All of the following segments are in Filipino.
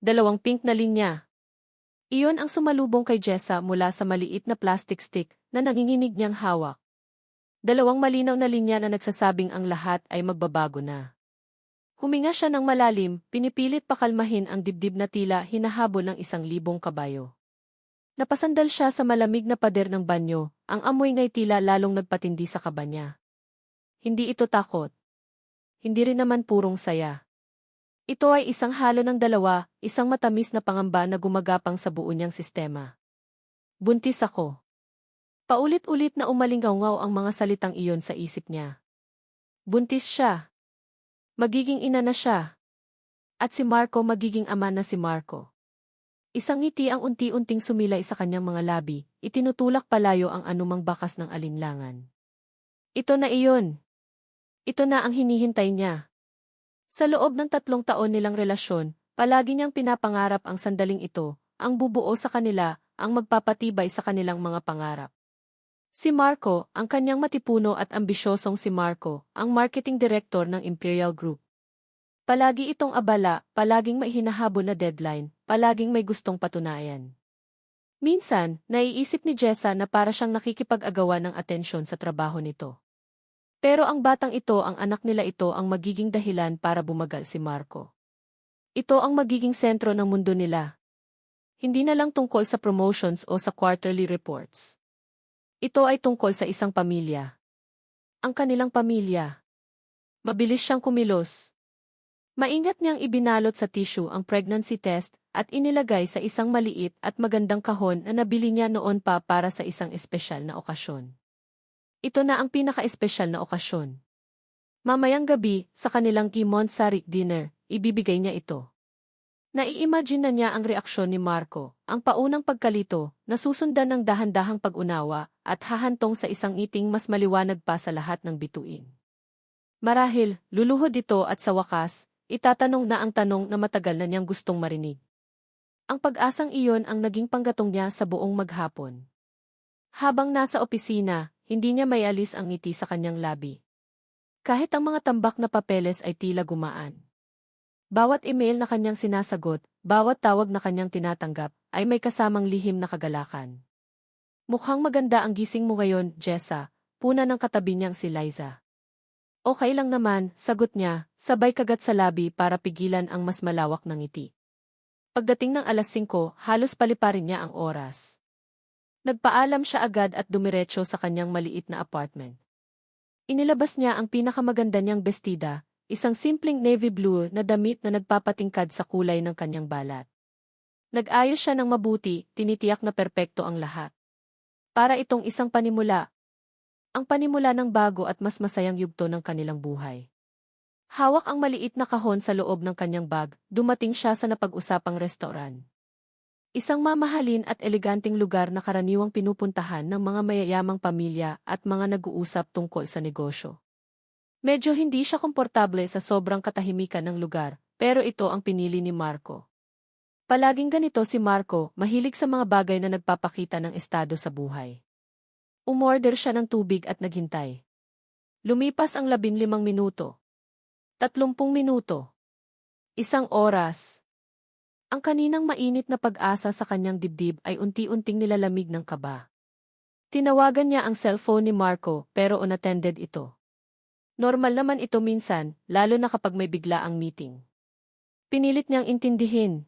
Dalawang pink na linya. Iyon ang sumalubong kay Jessa mula sa maliit na plastic stick na nanginginig niyang hawak. Dalawang malinaw na linya na nagsasabing ang lahat ay magbabago na. Huminga siya ng malalim, pinipilit pakalmahin ang dibdib na tila hinahabol ng 1,000 kabayo. Napasandal siya sa malamig na pader ng banyo, ang amoy nga'y tila lalong nagpatindi sa kaba niya. Hindi ito takot. Hindi rin naman purong saya. Ito ay isang halo ng dalawa, isang matamis na pangamba na gumagapang sa buo niyang sistema. Buntis ako. Paulit-ulit na umalingaw-ngaw ang mga salitang iyon sa isip niya. Buntis siya. Magiging ina na siya. At si Marco magiging ama na si Marco. Isang ngiti ang unti-unting sumilay sa kanyang mga labi, itinutulak palayo ang anumang bakas ng alinlangan. Ito na iyon. Ito na ang hinihintay niya. Sa loob ng 3 taon nilang relasyon, palagi niyang pinapangarap ang sandaling ito, ang bubuo sa kanila, ang magpapatibay sa kanilang mga pangarap. Si Marco, ang kanyang matipuno at ambisyosong si Marco, ang marketing director ng Imperial Group. Palagi itong abala, palaging may hinahabol na deadline, palaging may gustong patunayan. Minsan, naiisip ni Jessa na para siyang nakikipag-agawan ng atensyon sa trabaho nito. Pero ang batang ito, ang anak nila ito ang magiging dahilan para bumagal si Marco. Ito ang magiging sentro ng mundo nila. Hindi na lang tungkol sa promotions o sa quarterly reports. Ito ay tungkol sa isang pamilya. Ang kanilang pamilya. Mabilis siyang kumilos. Maingat niyang ibinalot sa tissue ang pregnancy test at inilagay sa isang maliit at magandang kahon na nabili niya noon pa para sa isang espesyal na okasyon. Ito na ang pinaka-espesyal na okasyon. Mamayang gabi, sa kanilang Montsari dinner, ibibigay niya ito. Nai-imagine na niya ang reaksyon ni Marco, ang paunang pagkalito, na susundan ng dahan-dahang pag-unawa, at hahantong sa isang ngiting mas maliwanag pa sa lahat ng bituin. Marahil, luluhod ito at sa wakas, itatanong na ang tanong na matagal na niyang gustong marinig. Ang pag-asang iyon ang naging panggatong niya sa buong maghapon. Habang nasa opisina, hindi niya mayalis ang ngiti sa kanyang labi. Kahit ang mga tambak na papeles ay tila gumaan. Bawat email na kanyang sinasagot, bawat tawag na kanyang tinatanggap, ay may kasamang lihim na kagalakan. Mukhang maganda ang gising mo ngayon, Jessa, puna ng katabi niyang si Liza. Okay lang naman, sagot niya, sabay kagat sa labi para pigilan ang mas malawak na ngiti. Pagdating ng 5:00, halos paliparin niya ang oras. Nagpaalam siya agad at dumiretso sa kanyang maliit na apartment. Inilabas niya ang pinakamaganda niyang bestida, isang simpleng navy blue na damit na nagpapatingkad sa kulay ng kanyang balat. Nag-ayos siya ng mabuti, tinitiyak na perpekto ang lahat. Para itong isang panimula. Ang panimula ng bago at mas masayang yugto ng kanilang buhay. Hawak ang maliit na kahon sa loob ng kanyang bag, dumating siya sa napag-usapang restaurant. Isang mamahalin at eleganteng lugar na karaniwang pinupuntahan ng mga mayayamang pamilya at mga nag-uusap tungkol sa negosyo. Medyo hindi siya komportable sa sobrang katahimikan ng lugar, pero ito ang pinili ni Marco. Palaging ganito si Marco, mahilig sa mga bagay na nagpapakita ng estado sa buhay. Umorder siya ng tubig at naghintay. Lumipas ang 15 minuto. 30 minuto. 1 oras. Ang kaninang mainit na pag-asa sa kanyang dibdib ay unti-unting nilalamig ng kaba. Tinawagan niya ang cellphone ni Marco pero unattended ito. Normal naman ito minsan, lalo na kapag may biglaang meeting. Pinilit niyang intindihin.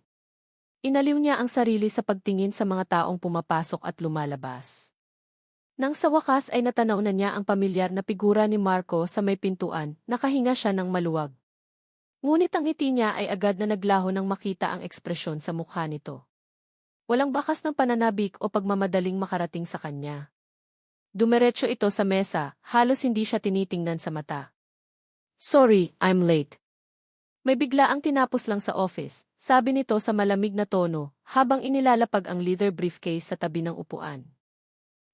Inaliw niya ang sarili sa pagtingin sa mga taong pumapasok at lumalabas. Nang sa wakas ay natanaw na niya ang pamilyar na figura ni Marco sa may pintuan, nakahinga siya ng maluwag. Ngunit ang ngiti niya ay agad na naglaho nang makita ang ekspresyon sa mukha nito. Walang bakas ng pananabik o pagmamadaling makarating sa kanya. Dumiretso ito sa mesa, halos hindi siya tinitingnan sa mata. Sorry, I'm late. May biglaang tinapos lang sa office, sabi nito sa malamig na tono, habang inilalapag ang leather briefcase sa tabi ng upuan.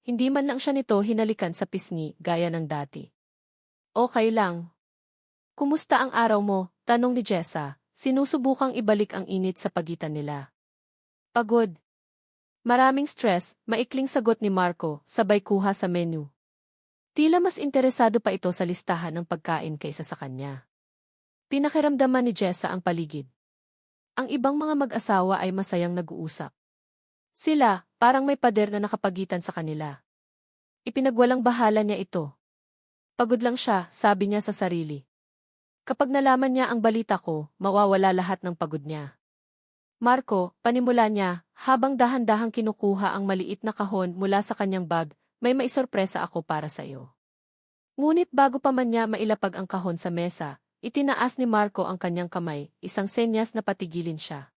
Hindi man lang siya nito hinalikan sa pisngi, gaya ng dati. Okay lang. Kumusta ang araw mo? Tanong ni Jessa, sinusubukang ibalik ang init sa pagitan nila. Pagod. Maraming stress, maikling sagot ni Marco, sabay kuha sa menu. Tila mas interesado pa ito sa listahan ng pagkain kaysa sa kanya. Pinakiramdaman ni Jessa ang paligid. Ang ibang mga mag-asawa ay masayang nag-uusap. Sila, parang may pader na nakapagitan sa kanila. Ipinagwalang bahala niya ito. Pagod lang siya, sabi niya sa sarili. Kapag nalaman niya ang balita ko, mawawala lahat ng pagod niya. Marco, panimula niya, habang dahan-dahang kinukuha ang maliit na kahon mula sa kanyang bag, may maisorpresa ako para sa iyo. Ngunit bago pa man niya mailapag ang kahon sa mesa, itinaas ni Marco ang kanyang kamay, isang senyas na patigilin siya.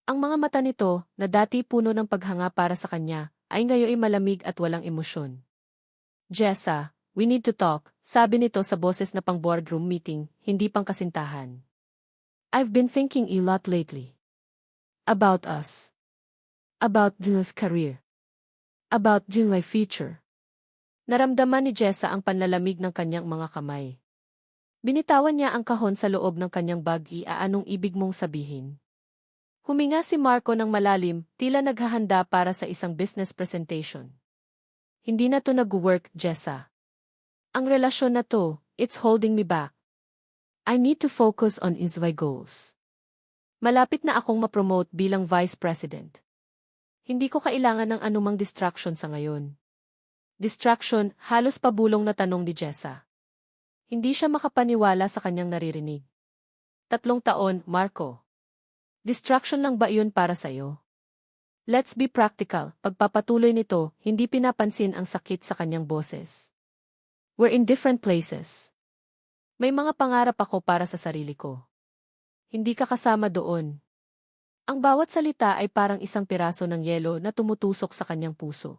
Ang mga mata nito, na dati puno ng paghanga para sa kanya, ay ngayon malamig at walang emosyon. Jessa, we need to talk, sabi nito sa boses na pang boardroom meeting, hindi pang kasintahan. I've been thinking a lot lately. About us. About Jung's career. About Jung's future. Naramdaman ni Jessa ang panlalamig ng kanyang mga kamay. Binitawan niya ang kahon sa loob ng kanyang bag. Anong ibig mong sabihin? Huminga si Marco ng malalim, tila naghahanda para sa isang business presentation. Hindi na to nag-work, Jessa. Ang relasyon na to, it's holding me back. I need to focus on my goals. Malapit na akong ma-promote bilang vice president. Hindi ko kailangan ng anumang distraction sa ngayon. Distraction, halos pabulong na tanong ni Jessa. Hindi siya makapaniwala sa kanyang naririnig. 3 taon, Marco. Distraction lang ba iyon para sa'yo? Let's be practical. Pagpapatuloy nito, hindi pinapansin ang sakit sa kanyang boses. We're in different places. May mga pangarap ako para sa sarili ko. Hindi ka kasama doon. Ang bawat salita ay parang isang piraso ng yelo na tumutusok sa kanyang puso.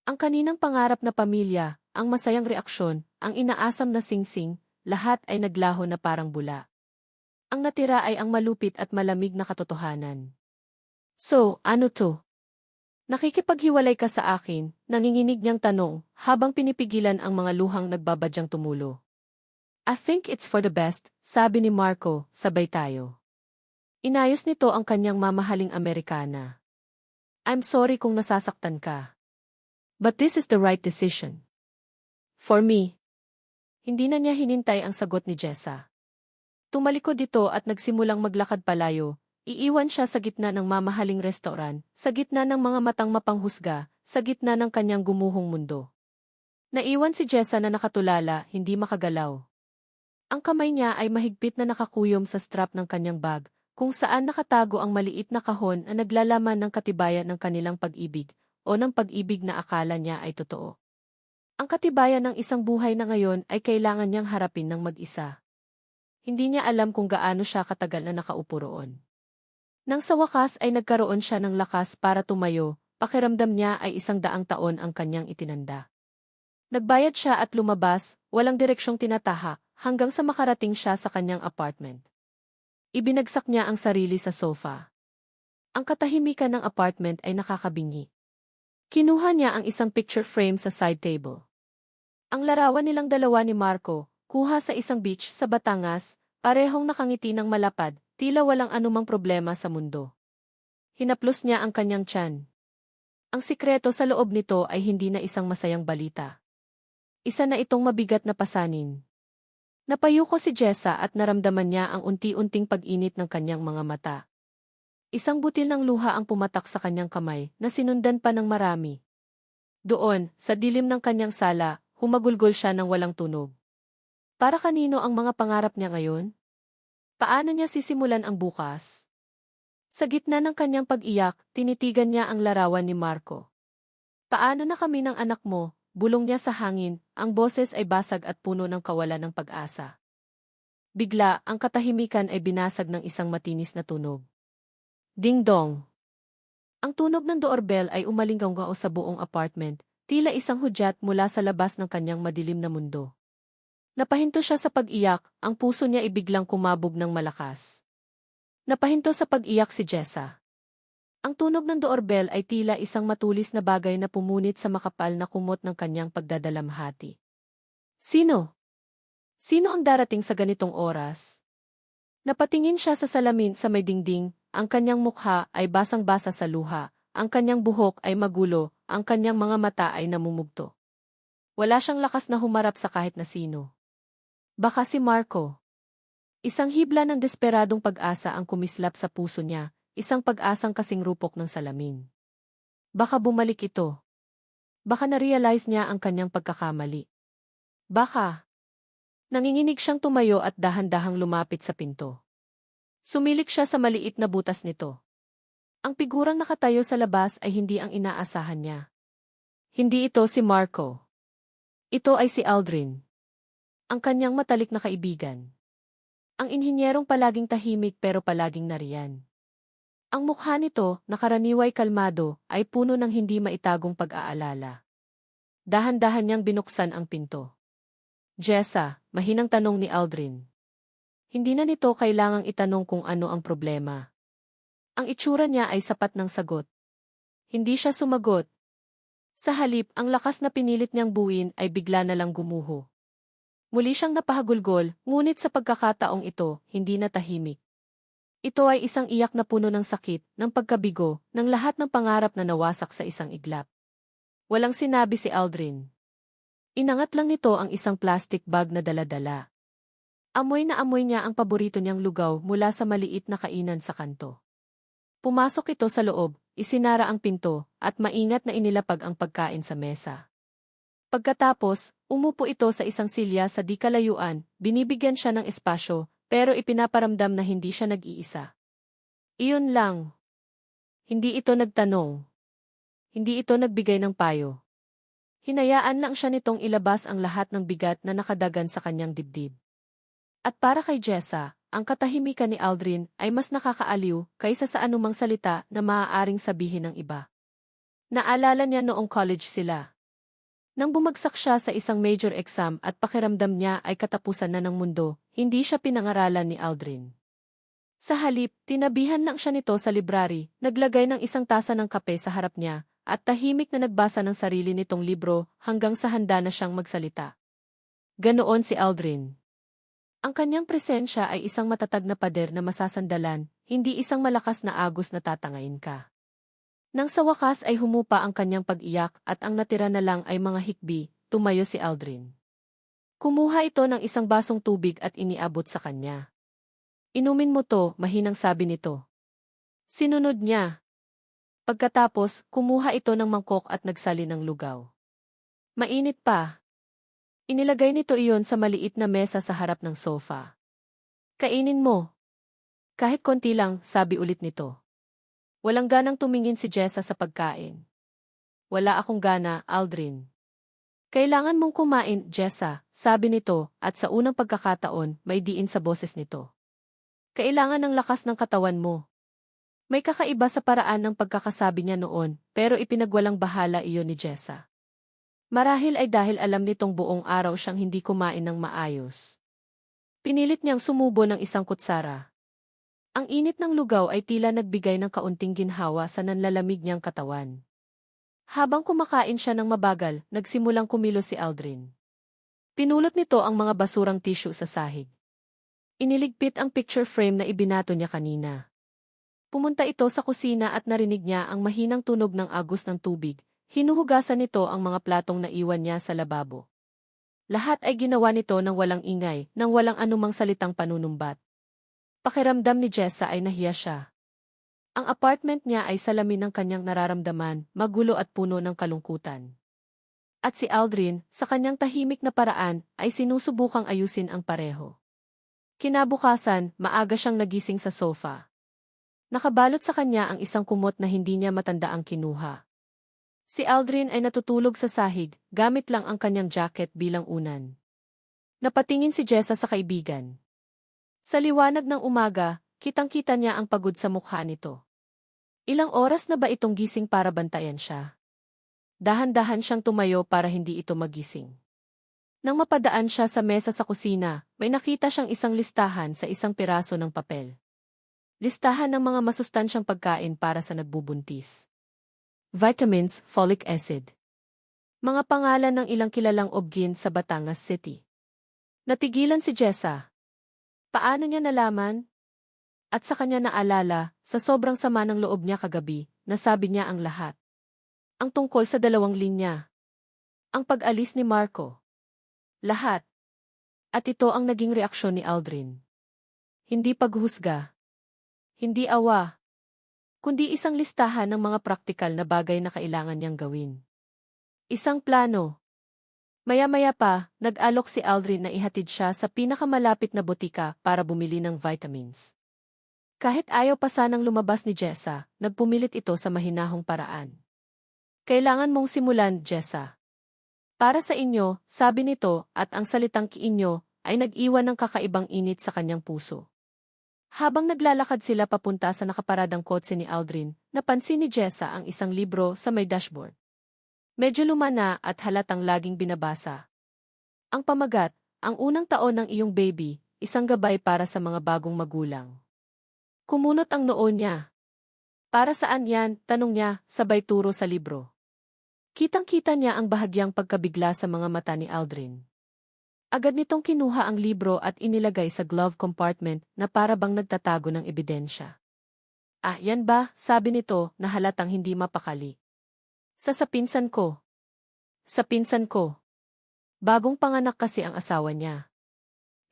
Ang kaninang pangarap na pamilya, ang masayang reaksyon, ang inaasam na singsing, lahat ay naglaho na parang bula. Ang natira ay ang malupit at malamig na katotohanan. So, ano to? Nakikipaghiwalay ka sa akin, nanginginig niyang tanong, habang pinipigilan ang mga luhang nagbabadyang tumulo. I think it's for the best, sabi ni Marco, sabay tayo. Inayos nito ang kanyang mamahaling Amerikana. I'm sorry kung nasasaktan ka. But this is the right decision. For me. Hindi na niya hinintay ang sagot ni Jessa. Tumalikod ito at nagsimulang maglakad palayo, iiwan siya sa gitna ng mamahaling restoran, sa gitna ng mga matang mapanghusga, sa gitna ng kanyang gumuhong mundo. Naiwan si Jessa na nakatulala, hindi makagalaw. Ang kamay niya ay mahigpit na nakakuyom sa strap ng kanyang bag, kung saan nakatago ang maliit na kahon na naglalaman ng katibayan ng kanilang pag-ibig, o ng pag-ibig na akala niya ay totoo. Ang katibayan ng isang buhay na ngayon ay kailangan niyang harapin ng mag-isa. Hindi niya alam kung gaano siya katagal na nakaupo roon. Nang sa wakas ay nagkaroon siya ng lakas para tumayo, pakiramdam niya ay 100 taon ang kanyang itinanda. Nagbayad siya at lumabas, walang direksyong tinatahak, hanggang sa makarating siya sa kanyang apartment. Ibinagsak niya ang sarili sa sofa. Ang katahimikan ng apartment ay nakakabingi. Kinuha niya ang isang picture frame sa side table. Ang larawan nilang dalawa ni Marco, kuha sa isang beach sa Batangas, parehong nakangiti ng malapad, tila walang anumang problema sa mundo. Hinaplos niya ang kanyang tiyan. Ang sikreto sa loob nito ay hindi na isang masayang balita. Isa na itong mabigat na pasanin. Napayuko si Jessa at naramdaman niya ang unti-unting pag-init ng kanyang mga mata. Isang butil ng luha ang pumatak sa kanyang kamay na sinundan pa ng marami. Doon, sa dilim ng kanyang sala, humagulgol siya ng walang tunog. Para kanino ang mga pangarap niya ngayon? Paano niya sisimulan ang bukas? Sa gitna ng kanyang pag-iyak, tinitigan niya ang larawan ni Marco. Paano na kami ng anak mo? Bulong niya sa hangin, ang boses ay basag at puno ng kawalan ng pag-asa. Bigla, ang katahimikan ay binasag ng isang matinis na tunog. Ding-dong! Ang tunog ng doorbell ay umalinggaw-ngao sa buong apartment, tila isang hudyat mula sa labas ng kanyang madilim na mundo. Napahinto siya sa pag-iyak, ang puso niya ibiglang kumabog ng malakas. Napahinto sa pag-iyak si Jessa. Ang tunog ng doorbell ay tila isang matulis na bagay na pumunit sa makapal na kumot ng kanyang pagdadalamhati. Sino? Sino ang darating sa ganitong oras? Napatingin siya sa salamin sa may dingding, ang kanyang mukha ay basang-basa sa luha, ang kanyang buhok ay magulo, ang kanyang mga mata ay namumugto. Wala siyang lakas na humarap sa kahit na sino. Baka si Marco. Isang hibla ng desperadong pag-asa ang kumislap sa puso niya, isang pag-asang kasing rupok ng salamin. Baka bumalik ito. Baka na-realize niya ang kanyang pagkakamali. Baka. Nanginginig siyang tumayo at dahan-dahang lumapit sa pinto. Sumilik siya sa maliit na butas nito. Ang figurang nakatayo sa labas ay hindi ang inaasahan niya. Hindi ito si Marco. Ito ay si Aldrin. Ang kanyang matalik na kaibigan. Ang inhinyerong palaging tahimik pero palaging nariyan. Ang mukha nito, nakaraniway kalmado, ay puno ng hindi maitagong pag-aalala. Dahan-dahan niyang binuksan ang pinto. Jessa, mahinang tanong ni Aldrin. Hindi na nito kailangang itanong kung ano ang problema. Ang itsura niya ay sapat ng sagot. Hindi siya sumagot. Sa halip, ang lakas na pinilit niyang buuin ay bigla na lang gumuho. Muli siyang napahagulgol, ngunit sa pagkakataong ito, hindi na tahimik. Ito ay isang iyak na puno ng sakit, ng pagkabigo, ng lahat ng pangarap na nawasak sa isang iglap. Walang sinabi si Aldrin. Inangat lang nito ang isang plastic bag na dala-dala. Amoy na amoy niya ang paborito niyang lugaw mula sa maliit na kainan sa kanto. Pumasok ito sa loob, isinara ang pinto, at maingat na inilapag ang pagkain sa mesa. Pagkatapos, umupo ito sa isang silya sa di kalayuan, binibigyan siya ng espasyo, pero ipinaparamdam na hindi siya nag-iisa. Iyon lang. Hindi ito nagtanong. Hindi ito nagbigay ng payo. Hinayaan lang siya nitong ilabas ang lahat ng bigat na nakadagan sa kanyang dibdib. At para kay Jessa, ang katahimikan ni Aldrin ay mas nakakaaliw kaysa sa anumang salita na maaaring sabihin ng iba. Naalala niya noong college sila. Nang bumagsak siya sa isang major exam at pakiramdam niya ay katapusan na ng mundo, hindi siya pinangaralan ni Aldrin. Sa halip, tinabihan lang siya nito sa library, naglagay ng isang tasa ng kape sa harap niya, at tahimik na nagbasa ng sarili nitong libro hanggang sa handa na siyang magsalita. Ganoon si Aldrin. Ang kanyang presensya ay isang matatag na pader na masasandalan, hindi isang malakas na agos na tatangayin ka. Nang sa wakas ay humupa ang kanyang pag-iyak at ang natira na lang ay mga hikbi, tumayo si Aldrin. Kumuha ito ng isang basong tubig at iniabot sa kanya. Inumin mo to, mahinang sabi nito. Sinunod niya. Pagkatapos, kumuha ito ng mangkok at nagsali ng lugaw. Mainit pa. Inilagay nito iyon sa maliit na mesa sa harap ng sofa. Kainin mo. Kahit konti lang, sabi ulit nito. Walang ganang tumingin si Jessa sa pagkain. Wala akong gana, Aldrin. Kailangan mong kumain, Jessa, sabi nito, at sa unang pagkakataon, may diin sa boses nito. Kailangan ng lakas ng katawan mo. May kakaiba sa paraan ng pagkakasabi niya noon, pero ipinagwalang bahala iyon ni Jessa. Marahil ay dahil alam nitong buong araw siyang hindi kumain ng maayos. Pinilit niyang sumubo ng isang kutsara. Ang init ng lugaw ay tila nagbigay ng kaunting ginhawa sa nanlalamig niyang katawan. Habang kumakain siya ng mabagal, nagsimulang kumilos si Aldrin. Pinulot nito ang mga basurang tissue sa sahig. Iniligpit ang picture frame na ibinato niya kanina. Pumunta ito sa kusina at narinig niya ang mahinang tunog ng agos ng tubig. Hinuhugasan nito ang mga platong naiwan niya sa lababo. Lahat ay ginawa nito ng walang ingay, ng walang anumang salitang panunumbat. Pakiramdam ni Jessa ay nahiya siya. Ang apartment niya ay salamin ng kanyang nararamdaman, magulo at puno ng kalungkutan. At si Aldrin, sa kanyang tahimik na paraan, ay sinusubukang ayusin ang pareho. Kinabukasan, maaga siyang nagising sa sofa. Nakabalot sa kanya ang isang kumot na hindi niya matandaang kinuha. Si Aldrin ay natutulog sa sahig, gamit lang ang kanyang jacket bilang unan. Napatingin si Jessa sa kaibigan. Sa liwanag ng umaga, kitang-kita niya ang pagod sa mukha nito. Ilang oras na ba itong gising para bantayan siya? Dahan-dahan siyang tumayo para hindi ito magising. Nang mapadaan siya sa mesa sa kusina, may nakita siyang isang listahan sa isang piraso ng papel. Listahan ng mga masustansyang pagkain para sa nagbubuntis. Vitamins, folic acid. Mga pangalan ng ilang kilalang obgyn sa Batangas City. Natigilan si Jessa. Paano niya nalaman? At sa kanya naalala, sa sobrang sama ng loob niya kagabi, nasabi niya ang lahat. Ang tungkol sa 2 linya. Ang pag-alis ni Marco. Lahat. At ito ang naging reaksyon ni Aldrin. Hindi paghusga. Hindi awa. Kundi isang listahan ng mga praktikal na bagay na kailangan niyang gawin. Isang plano. Maya-maya pa, nag-alok si Aldrin na ihatid siya sa pinakamalapit na botika para bumili ng vitamins. Kahit ayaw pa sanang lumabas ni Jessa, nagpumilit ito sa mahinahong paraan. Kailangan mong simulan, Jessa. Para sa inyo, sabi nito, at ang salitang kiinyo ay nag-iwan ng kakaibang init sa kanyang puso. Habang naglalakad sila papunta sa nakaparadang kotse ni Aldrin, napansin ni Jessa ang isang libro sa may dashboard. Medyo luma na at halatang laging binabasa. Ang pamagat, ang unang taon ng iyong baby, isang gabay para sa mga bagong magulang. Kumunot ang noo niya. Para saan yan, tanong niya, sabay turo sa libro. Kitang-kita niya ang bahagyang pagkabigla sa mga mata ni Aldrin. Agad nitong kinuha ang libro at inilagay sa glove compartment na para bang nagtatago ng ebidensya. Ah, yan ba, sabi nito, na halatang hindi mapakali. Sa pinsan ko. Sa pinsan ko. Bagong panganak kasi ang asawa niya.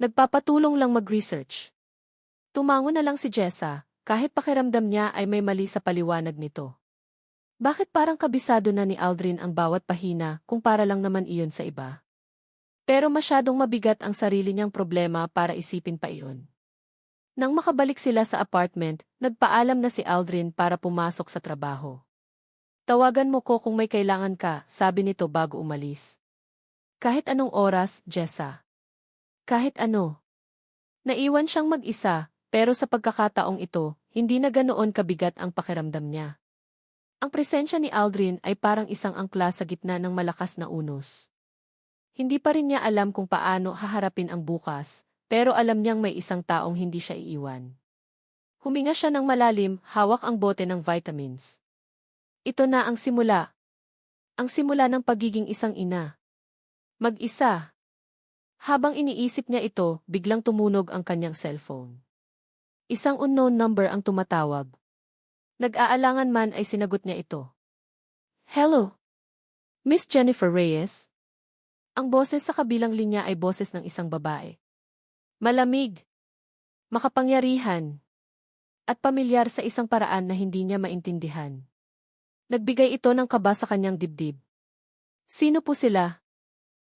Nagpapatulong lang mag-research. Tumango na lang si Jessa, kahit pakiramdam niya ay may mali sa paliwanag nito. Bakit parang kabisado na ni Aldrin ang bawat pahina kung para lang naman iyon sa iba? Pero masyadong mabigat ang sarili niyang problema para isipin pa iyon. Nang makabalik sila sa apartment, nagpaalam na si Aldrin para pumasok sa trabaho. Tawagan mo ko kung may kailangan ka, sabi nito bago umalis. Kahit anong oras, Jessa. Kahit ano. Naiwan siyang mag-isa, pero sa pagkakataong ito, hindi na ganoon kabigat ang pakiramdam niya. Ang presensya ni Aldrin ay parang isang angkla sa gitna ng malakas na unos. Hindi pa rin niya alam kung paano haharapin ang bukas, pero alam niyang may isang taong hindi siya iiwan. Huminga siya ng malalim, hawak ang bote ng vitamins. Ito na ang simula. Ang simula ng pagiging isang ina. Mag-isa. Habang iniisip niya ito, biglang tumunog ang kanyang cellphone. Isang unknown number ang tumatawag. Nag-aalangan man ay sinagot niya ito. Hello? Miss Jennifer Reyes? Ang boses sa kabilang linya ay boses ng isang babae. Malamig. Makapangyarihan. At pamilyar sa isang paraan na hindi niya maintindihan. Nagbigay ito ng kaba sa kanyang dibdib. Sino po sila?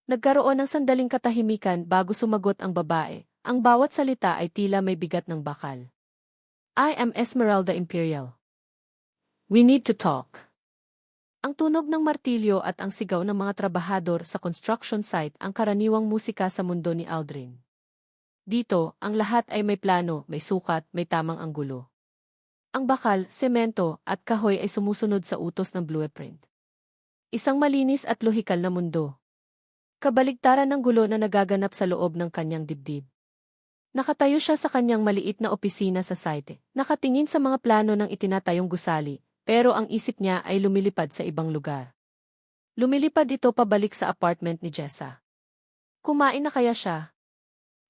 Nagkaroon ng sandaling katahimikan bago sumagot ang babae. Ang bawat salita ay tila may bigat ng bakal. I am Esmeralda Imperial. We need to talk. Ang tunog ng martilyo at ang sigaw ng mga trabahador sa construction site ang karaniwang musika sa mundo ni Aldrin. Dito, ang lahat ay may plano, may sukat, may tamang anggulo. Ang bakal, semento, at kahoy ay sumusunod sa utos ng blueprint. Isang malinis at lohikal na mundo. Kabaligtaran ng gulo na nagaganap sa loob ng kanyang dibdib. Nakatayo siya sa kanyang maliit na opisina sa site, nakatingin sa mga plano ng itinatayong gusali, pero ang isip niya ay lumilipad sa ibang lugar. Lumilipad ito pabalik sa apartment ni Jessa. Kumain na kaya siya?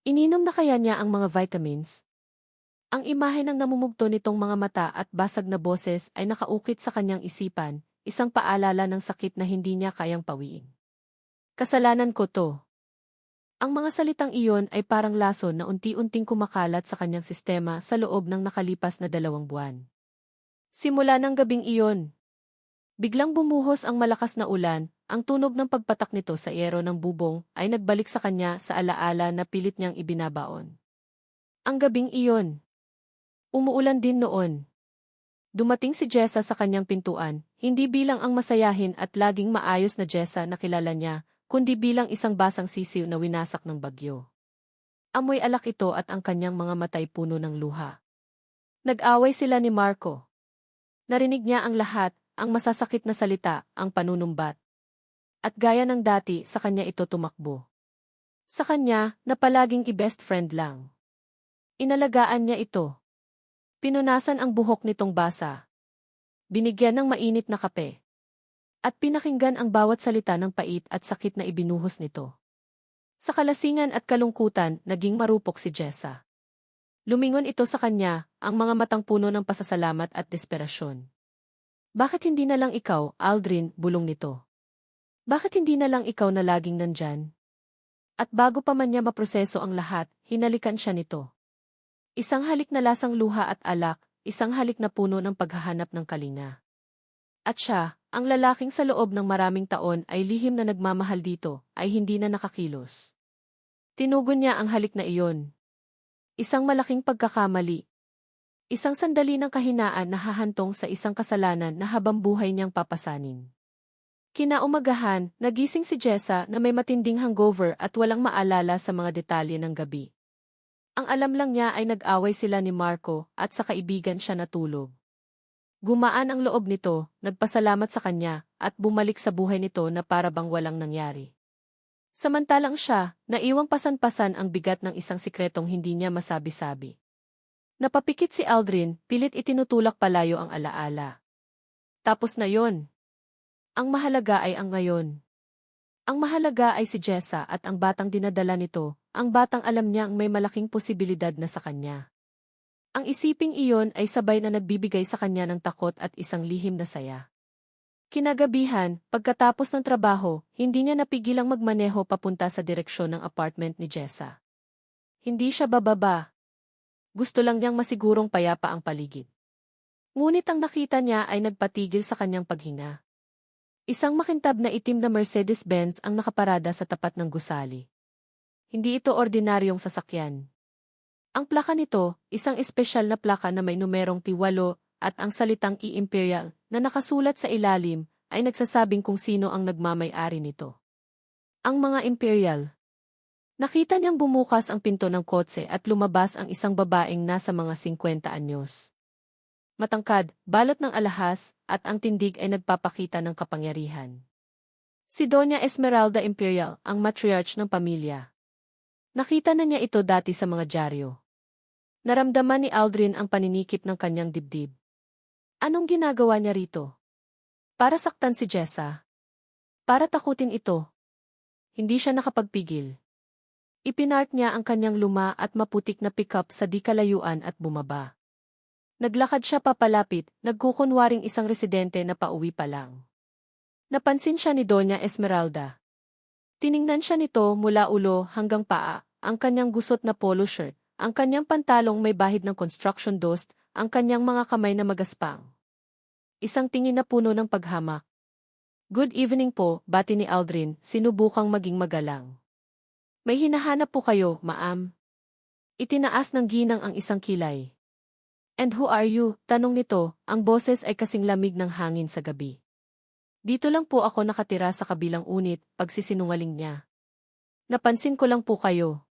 Ininom na kaya niya ang mga vitamins? Ang imahe ng namumugto nitong mga mata at basag na boses ay nakaukit sa kanyang isipan, isang paalala ng sakit na hindi niya kayang pawiin. Kasalanan ko to. Ang mga salitang iyon ay parang lason na unti-unting kumakalat sa kanyang sistema sa loob ng nakalipas na 2 buwan. Simula ng gabing iyon. Biglang bumuhos ang malakas na ulan, ang tunog ng pagpatak nito sa yero ng bubong ay nagbalik sa kanya sa alaala na pilit niyang ibinabaon. Ang gabing iyon. Umuulan din noon. Dumating si Jessa sa kanyang pintuan, hindi bilang ang masayahin at laging maayos na Jessa na kilala niya, kundi bilang isang basang sisiw na winasak ng bagyo. Amoy alak ito at ang kanyang mga matay puno ng luha. Nag-away sila ni Marco. Narinig niya ang lahat, ang masasakit na salita, ang panunumbat. At gaya ng dati, sa kanya ito tumakbo. Sa kanya, na palaging i-best friend lang. Inalagaan niya ito. Pinunasan ang buhok nitong basa. Binigyan ng mainit na kape. At pinakinggan ang bawat salita ng pait at sakit na ibinuhos nito. Sa kalasingan at kalungkutan, naging marupok si Jessa. Lumingon ito sa kanya, ang mga matang puno ng pasasalamat at desperasyon. Bakit hindi na lang ikaw, Aldrin, bulong nito? Bakit hindi na lang ikaw na laging nandyan? At bago pa man niya maproseso ang lahat, hinalikan siya nito. Isang halik na lasang luha at alak, isang halik na puno ng paghahanap ng kalinga. At siya, ang lalaking sa loob ng maraming taon ay lihim na nagmamahal dito, ay hindi na nakakilos. Tinugon niya ang halik na iyon. Isang malaking pagkakamali. Isang sandali ng kahinaan na hahantong sa isang kasalanan na habang buhay niyang papasanin. Kinaumagahan, nagising si Jessa na may matinding hangover at walang maalala sa mga detalye ng gabi. Ang alam lang niya ay nag-away sila ni Marco at sa kaibigan siya natulog. Gumaan ang loob nito, nagpasalamat sa kanya, at bumalik sa buhay nito na para bang walang nangyari. Samantalang siya, naiwang pasan-pasan ang bigat ng isang sikretong hindi niya masabi-sabi. Napapikit si Aldrin, pilit itinutulak palayo ang alaala. Tapos na yon. Ang mahalaga ay ang ngayon. Ang mahalaga ay si Jessa at ang batang dinadala nito, ang batang alam niyang may malaking posibilidad na sa kanya. Ang isiping iyon ay sabay na nagbibigay sa kanya ng takot at isang lihim na saya. Kinagabihan, pagkatapos ng trabaho, hindi niya napigilang magmaneho papunta sa direksyon ng apartment ni Jessa. Hindi siya bababa. Gusto lang niyang masigurong payapa ang paligid. Ngunit ang nakita niya ay nagpatigil sa kanyang paghinga. Isang makintab na itim na Mercedes-Benz ang nakaparada sa tapat ng gusali. Hindi ito ordinaryong sasakyan. Ang plaka nito, isang espesyal na plaka na may numerong P8 at ang salitang E-Imperial na nakasulat sa ilalim ay nagsasabing kung sino ang nagmamay-ari nito. Ang mga Imperial. Nakita niyang bumukas ang pinto ng kotse at lumabas ang isang babaeng nasa mga 50 anyos. Matangkad, balot ng alahas, at ang tindig ay nagpapakita ng kapangyarihan. Si Doña Esmeralda Imperial, ang matriarch ng pamilya. Nakita na niya ito dati sa mga dyaryo. Naramdaman ni Aldrin ang paninikip ng kanyang dibdib. Anong ginagawa niya rito? Para saktan si Jessa? Para takutin ito? Hindi siya nakapagpigil. Ipinark niya ang kanyang luma at maputik na pickup sa di kalayuan at bumaba. Naglakad siya papalapit, nagkukunwaring isang residente na pauwi pa lang. Napansin siya ni Doña Esmeralda. Tiningnan siya nito mula ulo hanggang paa, ang kanyang gusot na polo shirt, ang kanyang pantalong may bahid ng construction dust, ang kanyang mga kamay na magaspang. Isang tingin na puno ng paghamak. Good evening po, bati ni Aldrin, sinubukang maging magalang. May hinahanap po kayo, ma'am. Itinaas ng ginang ang isang kilay. And who are you? Tanong nito, ang boses ay kasing lamig ng hangin sa gabi. Dito lang po ako nakatira sa kabilang unit, pagsisinungaling niya. Napansin ko lang po kayo.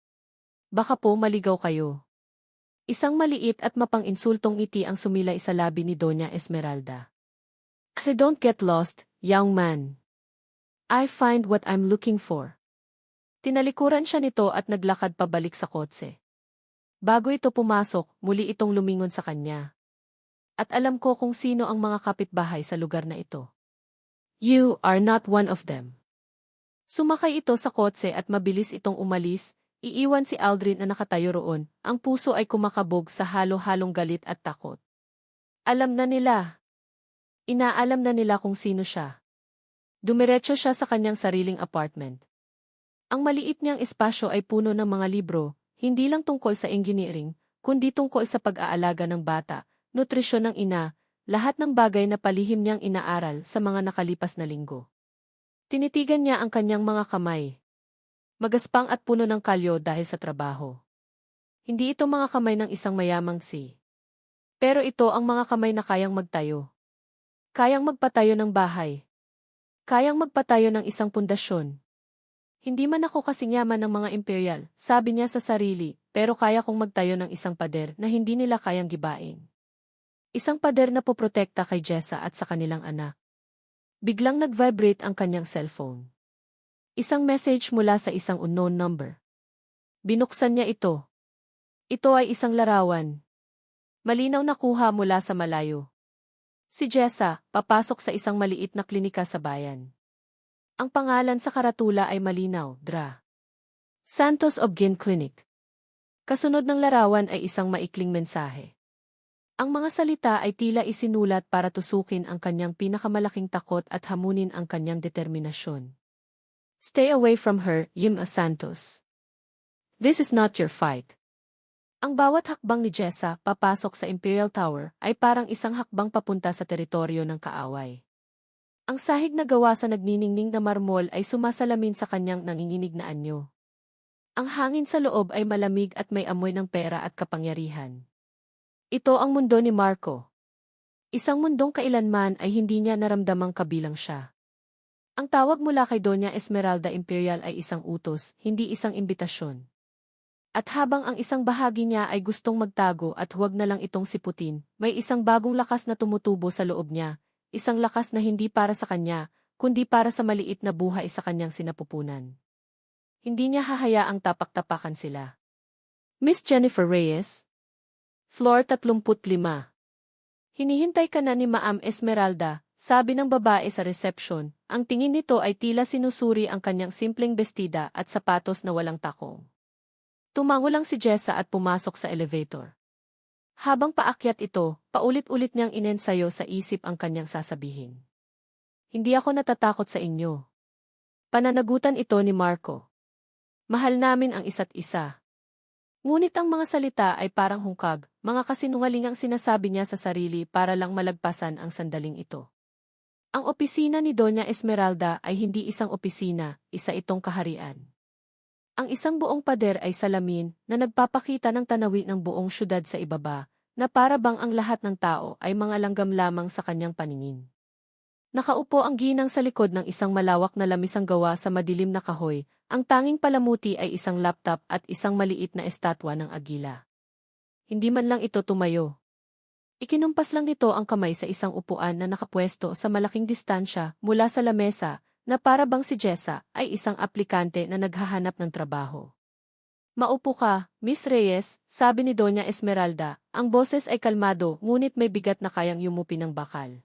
Baka po maligaw kayo. Isang maliit at mapang-insultong ngiti ang sumilay sa labi ni Doña Esmeralda. Kasi don't get lost, young man. I find what I'm looking for. Tinalikuran siya nito at naglakad pabalik sa kotse. Bago ito pumasok, muli itong lumingon sa kanya. At alam ko kung sino ang mga kapitbahay sa lugar na ito. You are not one of them. Sumakay ito sa kotse at mabilis itong umalis, iiwan si Aldrin na nakatayo roon, ang puso ay kumakabog sa halo-halong galit at takot. Alam na nila. Inaalam na nila kung sino siya. Dumiretso siya sa kanyang sariling apartment. Ang maliit niyang espasyo ay puno ng mga libro, hindi lang tungkol sa engineering, kundi tungkol sa pag-aalaga ng bata, nutrisyon ng ina, lahat ng bagay na palihim niyang inaaral sa mga nakalipas na linggo. Tinitigan niya ang kanyang mga kamay. Magaspang at puno ng kalyo dahil sa trabaho. Hindi ito mga kamay ng isang mayamang si. Pero ito ang mga kamay na kayang magtayo. Kayang magpatayo ng bahay. Kayang magpatayo ng isang pundasyon. Hindi man ako kasing yaman ng mga imperial, sabi niya sa sarili, pero kaya kong magtayo ng isang pader na hindi nila kayang gibain. Isang pader na poprotekta kay Jessa at sa kanilang anak. Biglang nag-vibrate ang kanyang cellphone. Isang message mula sa isang unknown number. Binuksan niya ito. Ito ay isang larawan. Malinaw na kuha mula sa malayo. Si Jessa, papasok sa isang maliit na klinika sa bayan. Ang pangalan sa karatula ay malinaw, Dra. Santos Obgyn Clinic. Kasunod ng larawan ay isang maikling mensahe. Ang mga salita ay tila isinulat para tusukin ang kanyang pinakamalaking takot at hamunin ang kanyang determinasyon. Stay away from her, Yim Santos. This is not your fight. Ang bawat hakbang ni Jessa papasok sa Imperial Tower ay parang isang hakbang papunta sa teritoryo ng kaaway. Ang sahig na gawa sa nagniningning na marmol ay sumasalamin sa kanyang nanginginig na anyo. Ang hangin sa loob ay malamig at may amoy ng pera at kapangyarihan. Ito ang mundo ni Marco. Isang mundong kailanman ay hindi niya naramdamang kabilang siya. Ang tawag mula kay Doña Esmeralda Imperial ay isang utos, hindi isang imbitasyon. At habang ang isang bahagi niya ay gustong magtago at huwag na lang itong siputin, may isang bagong lakas na tumutubo sa loob niya, isang lakas na hindi para sa kanya, kundi para sa maliit na buhay sa kanyang sinapupunan. Hindi niya hahayaang tapak-tapakan sila. Miss Jennifer Reyes? Floor 35. Hinihintay ka na ni Ma'am Esmeralda, sabi ng babae sa reception. Ang tingin nito ay tila sinusuri ang kanyang simpleng bestida at sapatos na walang takong. Tumango lang si Jessa at pumasok sa elevator. Habang paakyat ito, paulit-ulit niyang inensayo sa isip ang kanyang sasabihin. Hindi ako natatakot sa inyo. Pananagutan ito ni Marco. Mahal namin ang isa't isa. Ngunit ang mga salita ay parang hungkag, mga kasinungalingang sinasabi niya sa sarili para lang malagpasan ang sandaling ito. Ang opisina ni Doña Esmeralda ay hindi isang opisina, isa itong kaharian. Ang isang buong pader ay salamin na nagpapakita ng tanawi ng buong syudad sa ibaba, na para bang ang lahat ng tao ay mga langgam lamang sa kanyang paningin. Nakaupo ang ginang sa likod ng isang malawak na lamisang gawa sa madilim na kahoy, ang tanging palamuti ay isang laptop at isang maliit na estatwa ng agila. Hindi man lang ito tumayo. Ikinumpas lang nito ang kamay sa isang upuan na nakapwesto sa malaking distansya mula sa lamesa, na para bang si Jessa ay isang aplikante na naghahanap ng trabaho. Maupo ka, Miss Reyes, sabi ni Doña Esmeralda, ang boses ay kalmado ngunit may bigat na kayang yumupi ng bakal.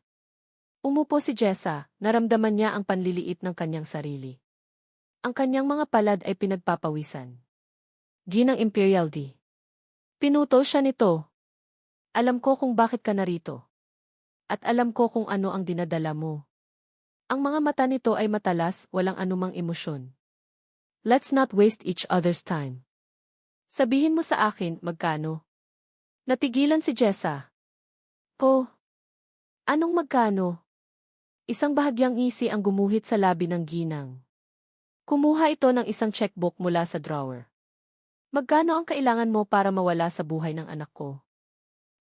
Umupo si Jessa, naramdaman niya ang panliliit ng kanyang sarili. Ang kanyang mga palad ay pinagpapawisan. Ginang Imperial D. Pinutol siya nito. Alam ko kung bakit ka narito. At alam ko kung ano ang dinadala mo. Ang mga mata nito ay matalas, walang anumang emosyon. Let's not waste each other's time. Sabihin mo sa akin, magkano? Natigilan si Jessa. Ko. Anong magkano? Isang bahagyang ngisi ang gumuhit sa labi ng ginang. Kumuha ito ng isang checkbook mula sa drawer. Magkano ang kailangan mo para mawala sa buhay ng anak ko?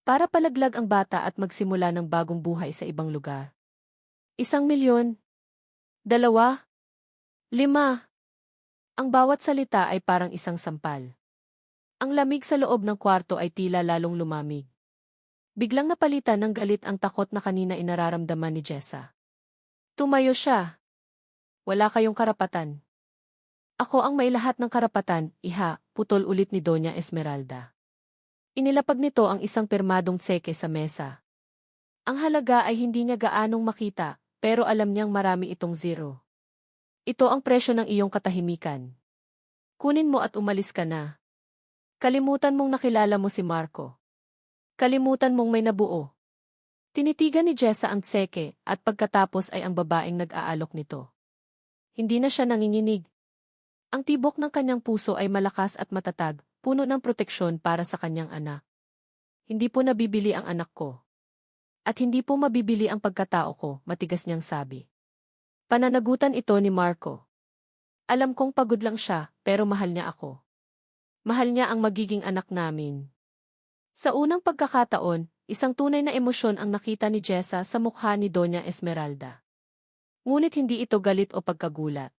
Para palaglag ang bata at magsimula ng bagong buhay sa ibang lugar. 1,000,000? 2? 5? Ang bawat salita ay parang isang sampal. Ang lamig sa loob ng kwarto ay tila lalong lumamig. Biglang napalitan ng galit ang takot na kanina inararamdaman ni Jessa. Tumayo siya. Wala kayong karapatan. Ako ang may lahat ng karapatan, iha, putol ulit ni Doña Esmeralda. Inilapag nito ang isang pirmadong tseke sa mesa. Ang halaga ay hindi niya gaanong makita, pero alam niyang marami itong zero. Ito ang presyo ng iyong katahimikan. Kunin mo at umalis ka na. Kalimutan mong nakilala mo si Marco. Kalimutan mong may nabuo. Tinitigan ni Jessa ang tseke at pagkatapos ay ang babaeng nag-aalok nito. Hindi na siya nanginginig. Ang tibok ng kanyang puso ay malakas at matatag, puno ng proteksyon para sa kanyang anak. Hindi po nabibili ang anak ko. At hindi po mabibili ang pagkatao ko, matigas niyang sabi. Pananagutan ito ni Marco. Alam kong pagod lang siya, pero mahal niya ako. Mahal niya ang magiging anak namin. Sa unang pagkakataon, isang tunay na emosyon ang nakita ni Jessa sa mukha ni Doña Esmeralda. Ngunit hindi ito galit o pagkagulat.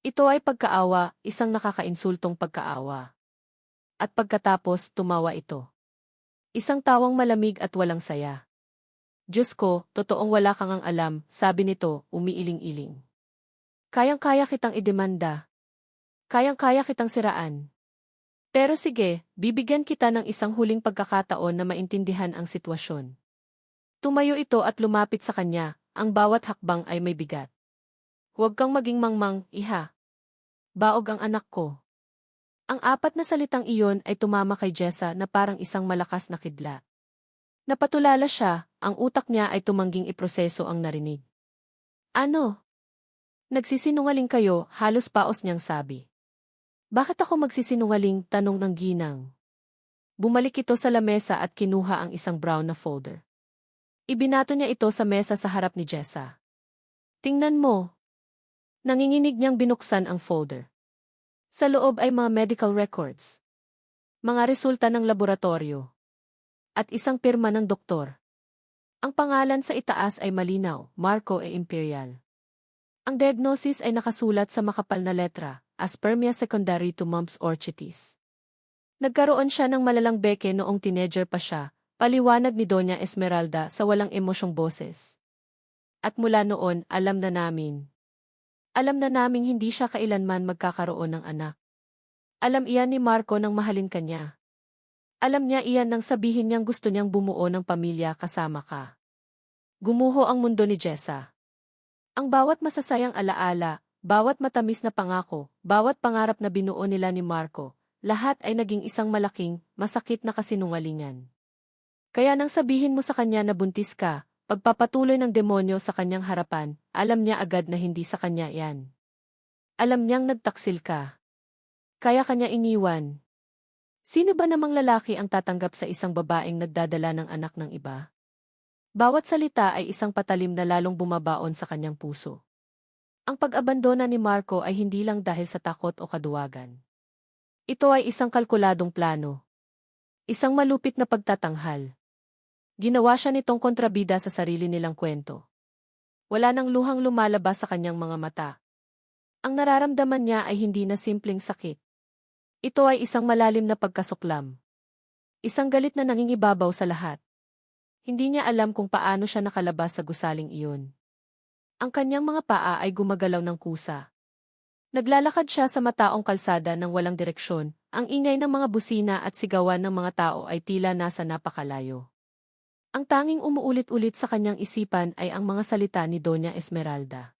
Ito ay pagkaawa, isang nakakainsultong pagkaawa. At pagkatapos, tumawa ito. Isang tawang malamig at walang saya. Diyos ko, totoong wala kang ang alam, sabi nito, umiiling-iling. Kayang-kaya kitang idemanda. Kayang-kaya kitang siraan. Pero sige, bibigyan kita ng isang huling pagkakataon na maintindihan ang sitwasyon. Tumayo ito at lumapit sa kanya, ang bawat hakbang ay may bigat. Huwag kang maging mangmang, iha. Baog ang anak ko. Ang apat na salitang iyon ay tumama kay Jessa na parang isang malakas na kidlat. Napatulala siya, ang utak niya ay tumangging iproseso ang narinig. Ano? Nagsisinungaling kayo, halos paos niyang sabi. Bakit ako magsisinungaling, tanong ng ginang. Bumalik ito sa lamesa at kinuha ang isang brown na folder. Ibinato niya ito sa mesa sa harap ni Jessa. Tingnan mo. Nanginginig niyang binuksan ang folder. Sa loob ay mga medical records. Mga resulta ng laboratorio. At isang pirma ng doktor. Ang pangalan sa itaas ay malinaw, Marco E. Imperial. Ang diagnosis ay nakasulat sa makapal na letra, Aspermia secondary to mumps orchitis. Nagkaroon siya ng malalang beke noong teenager pa siya, paliwanag ni Doña Esmeralda sa walang emosyong boses. At mula noon, alam na naming hindi siya kailanman magkakaroon ng anak. Alam iyan ni Marco nang mahalin kanya. Alam niya iyan nang sabihin niyang gusto niyang bumuo ng pamilya kasama ka. Gumuho ang mundo ni Jessa. Ang bawat masasayang alaala, bawat matamis na pangako, bawat pangarap na binuo nila ni Marco, lahat ay naging isang malaking, masakit na kasinungalingan. Kaya nang sabihin mo sa kanya na buntis ka, pagpapatuloy ng demonyo sa kanyang harapan, alam niya agad na hindi sa kanya yan. Alam niyang nagtaksil ka. Kaya kanya iniwan. Sino ba namang lalaki ang tatanggap sa isang babaeng nagdadala ng anak ng iba? Bawat salita ay isang patalim na lalong bumabaon sa kanyang puso. Ang pag-abandona ni Marco ay hindi lang dahil sa takot o kaduwagan. Ito ay isang kalkuladong plano. Isang malupit na pagtatanghal. Ginawa siya nitong kontrabida sa sarili nilang kwento. Wala nang luhang lumalabas sa kanyang mga mata. Ang nararamdaman niya ay hindi na simpleng sakit. Ito ay isang malalim na pagkasuklam. Isang galit na nangingibabaw sa lahat. Hindi niya alam kung paano siya nakalabas sa gusaling iyon. Ang kanyang mga paa ay gumagalaw ng kusa. Naglalakad siya sa mataong kalsada ng walang direksyon, ang ingay ng mga busina at sigawan ng mga tao ay tila nasa napakalayo. Ang tanging umuulit-ulit sa kanyang isipan ay ang mga salita ni Doña Esmeralda.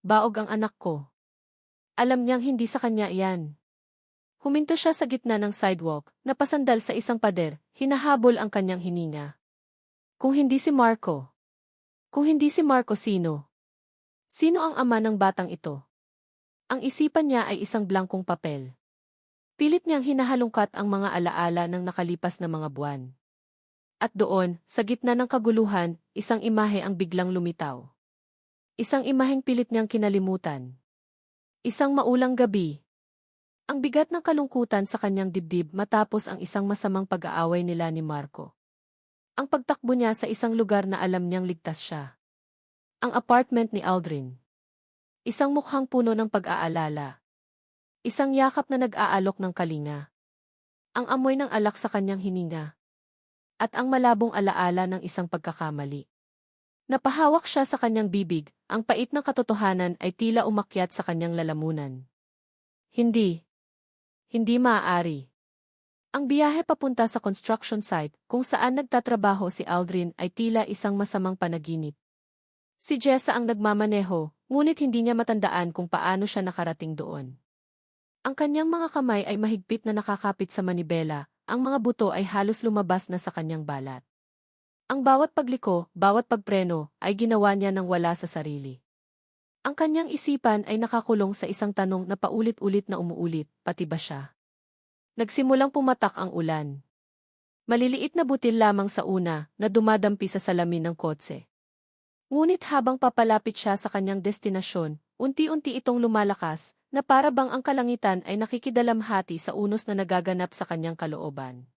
Baog ang anak ko. Alam niyang hindi sa kanya iyan. Huminto siya sa gitna ng sidewalk, napasandal sa isang pader, hinahabol ang kanyang hininga. Kung hindi si Marco. Kung hindi si Marco, sino? Sino ang ama ng batang ito? Ang isipan niya ay isang blankong papel. Pilit niyang hinahalungkat ang mga alaala ng nakalipas na mga buwan. At doon, sa gitna ng kaguluhan, isang imahe ang biglang lumitaw. Isang imaheng pilit niyang kinalimutan. Isang maulang gabi. Ang bigat ng kalungkutan sa kanyang dibdib matapos ang isang masamang pag-aaway nila ni Marco. Ang pagtakbo niya sa isang lugar na alam niyang ligtas siya. Ang apartment ni Aldrin. Isang mukhang puno ng pag-aalala. Isang yakap na nag-aalok ng kalinga. Ang amoy ng alak sa kanyang hininga. At ang malabong alaala ng isang pagkakamali. Napahawak siya sa kanyang bibig, ang pait ng katotohanan ay tila umakyat sa kanyang lalamunan. Hindi maaari. Ang biyahe papunta sa construction site, kung saan nagtatrabaho si Aldrin ay tila isang masamang panaginip. Si Jessa ang nagmamaneho, ngunit hindi niya matandaan kung paano siya nakarating doon. Ang kanyang mga kamay ay mahigpit na nakakapit sa manibela, ang mga buto ay halos lumabas na sa kanyang balat. Ang bawat pagliko, bawat pagpreno, ay ginawa niya nang wala sa sarili. Ang kanyang isipan ay nakakulong sa isang tanong na paulit-ulit na umuulit, pati ba siya? Nagsimulang pumatak ang ulan. Maliliit na butil lamang sa una, na dumadampi sa salamin ng kotse. Ngunit habang papalapit siya sa kanyang destinasyon, unti-unti itong lumalakas, na para bang ang kalangitan ay nakikidalamhati sa unos na nagaganap sa kanyang kalooban.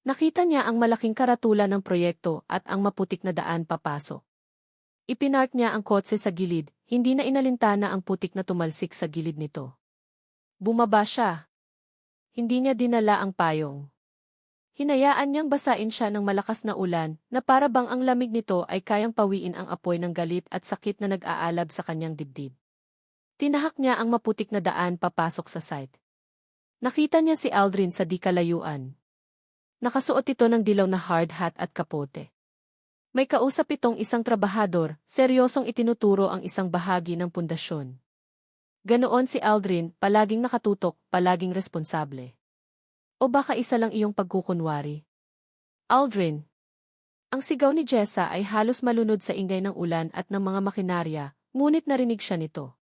Nakita niya ang malaking karatula ng proyekto at ang maputik na daan papasok. Ipinark niya ang kotse sa gilid, hindi na inalintana ang putik na tumalsik sa gilid nito. Bumaba siya. Hindi niya dinala ang payong. Hinayaan niyang basain siya ng malakas na ulan, na para bang ang lamig nito ay kayang pawiin ang apoy ng galit at sakit na nag-aalab sa kanyang dibdib. Tinahak niya ang maputik na daan papasok sa site. Nakita niya si Aldrin sa di kalayuan. Nakasuot ito ng dilaw na hard hat at kapote. May kausap itong isang trabahador, seryosong itinuturo ang isang bahagi ng pundasyon. Ganoon si Aldrin, palaging nakatutok, palaging responsable. O baka isa lang iyong pagkukunwari? Aldrin. Ang sigaw ni Jessa ay halos malunod sa ingay ng ulan at ng mga makinarya, ngunit narinig siya nito.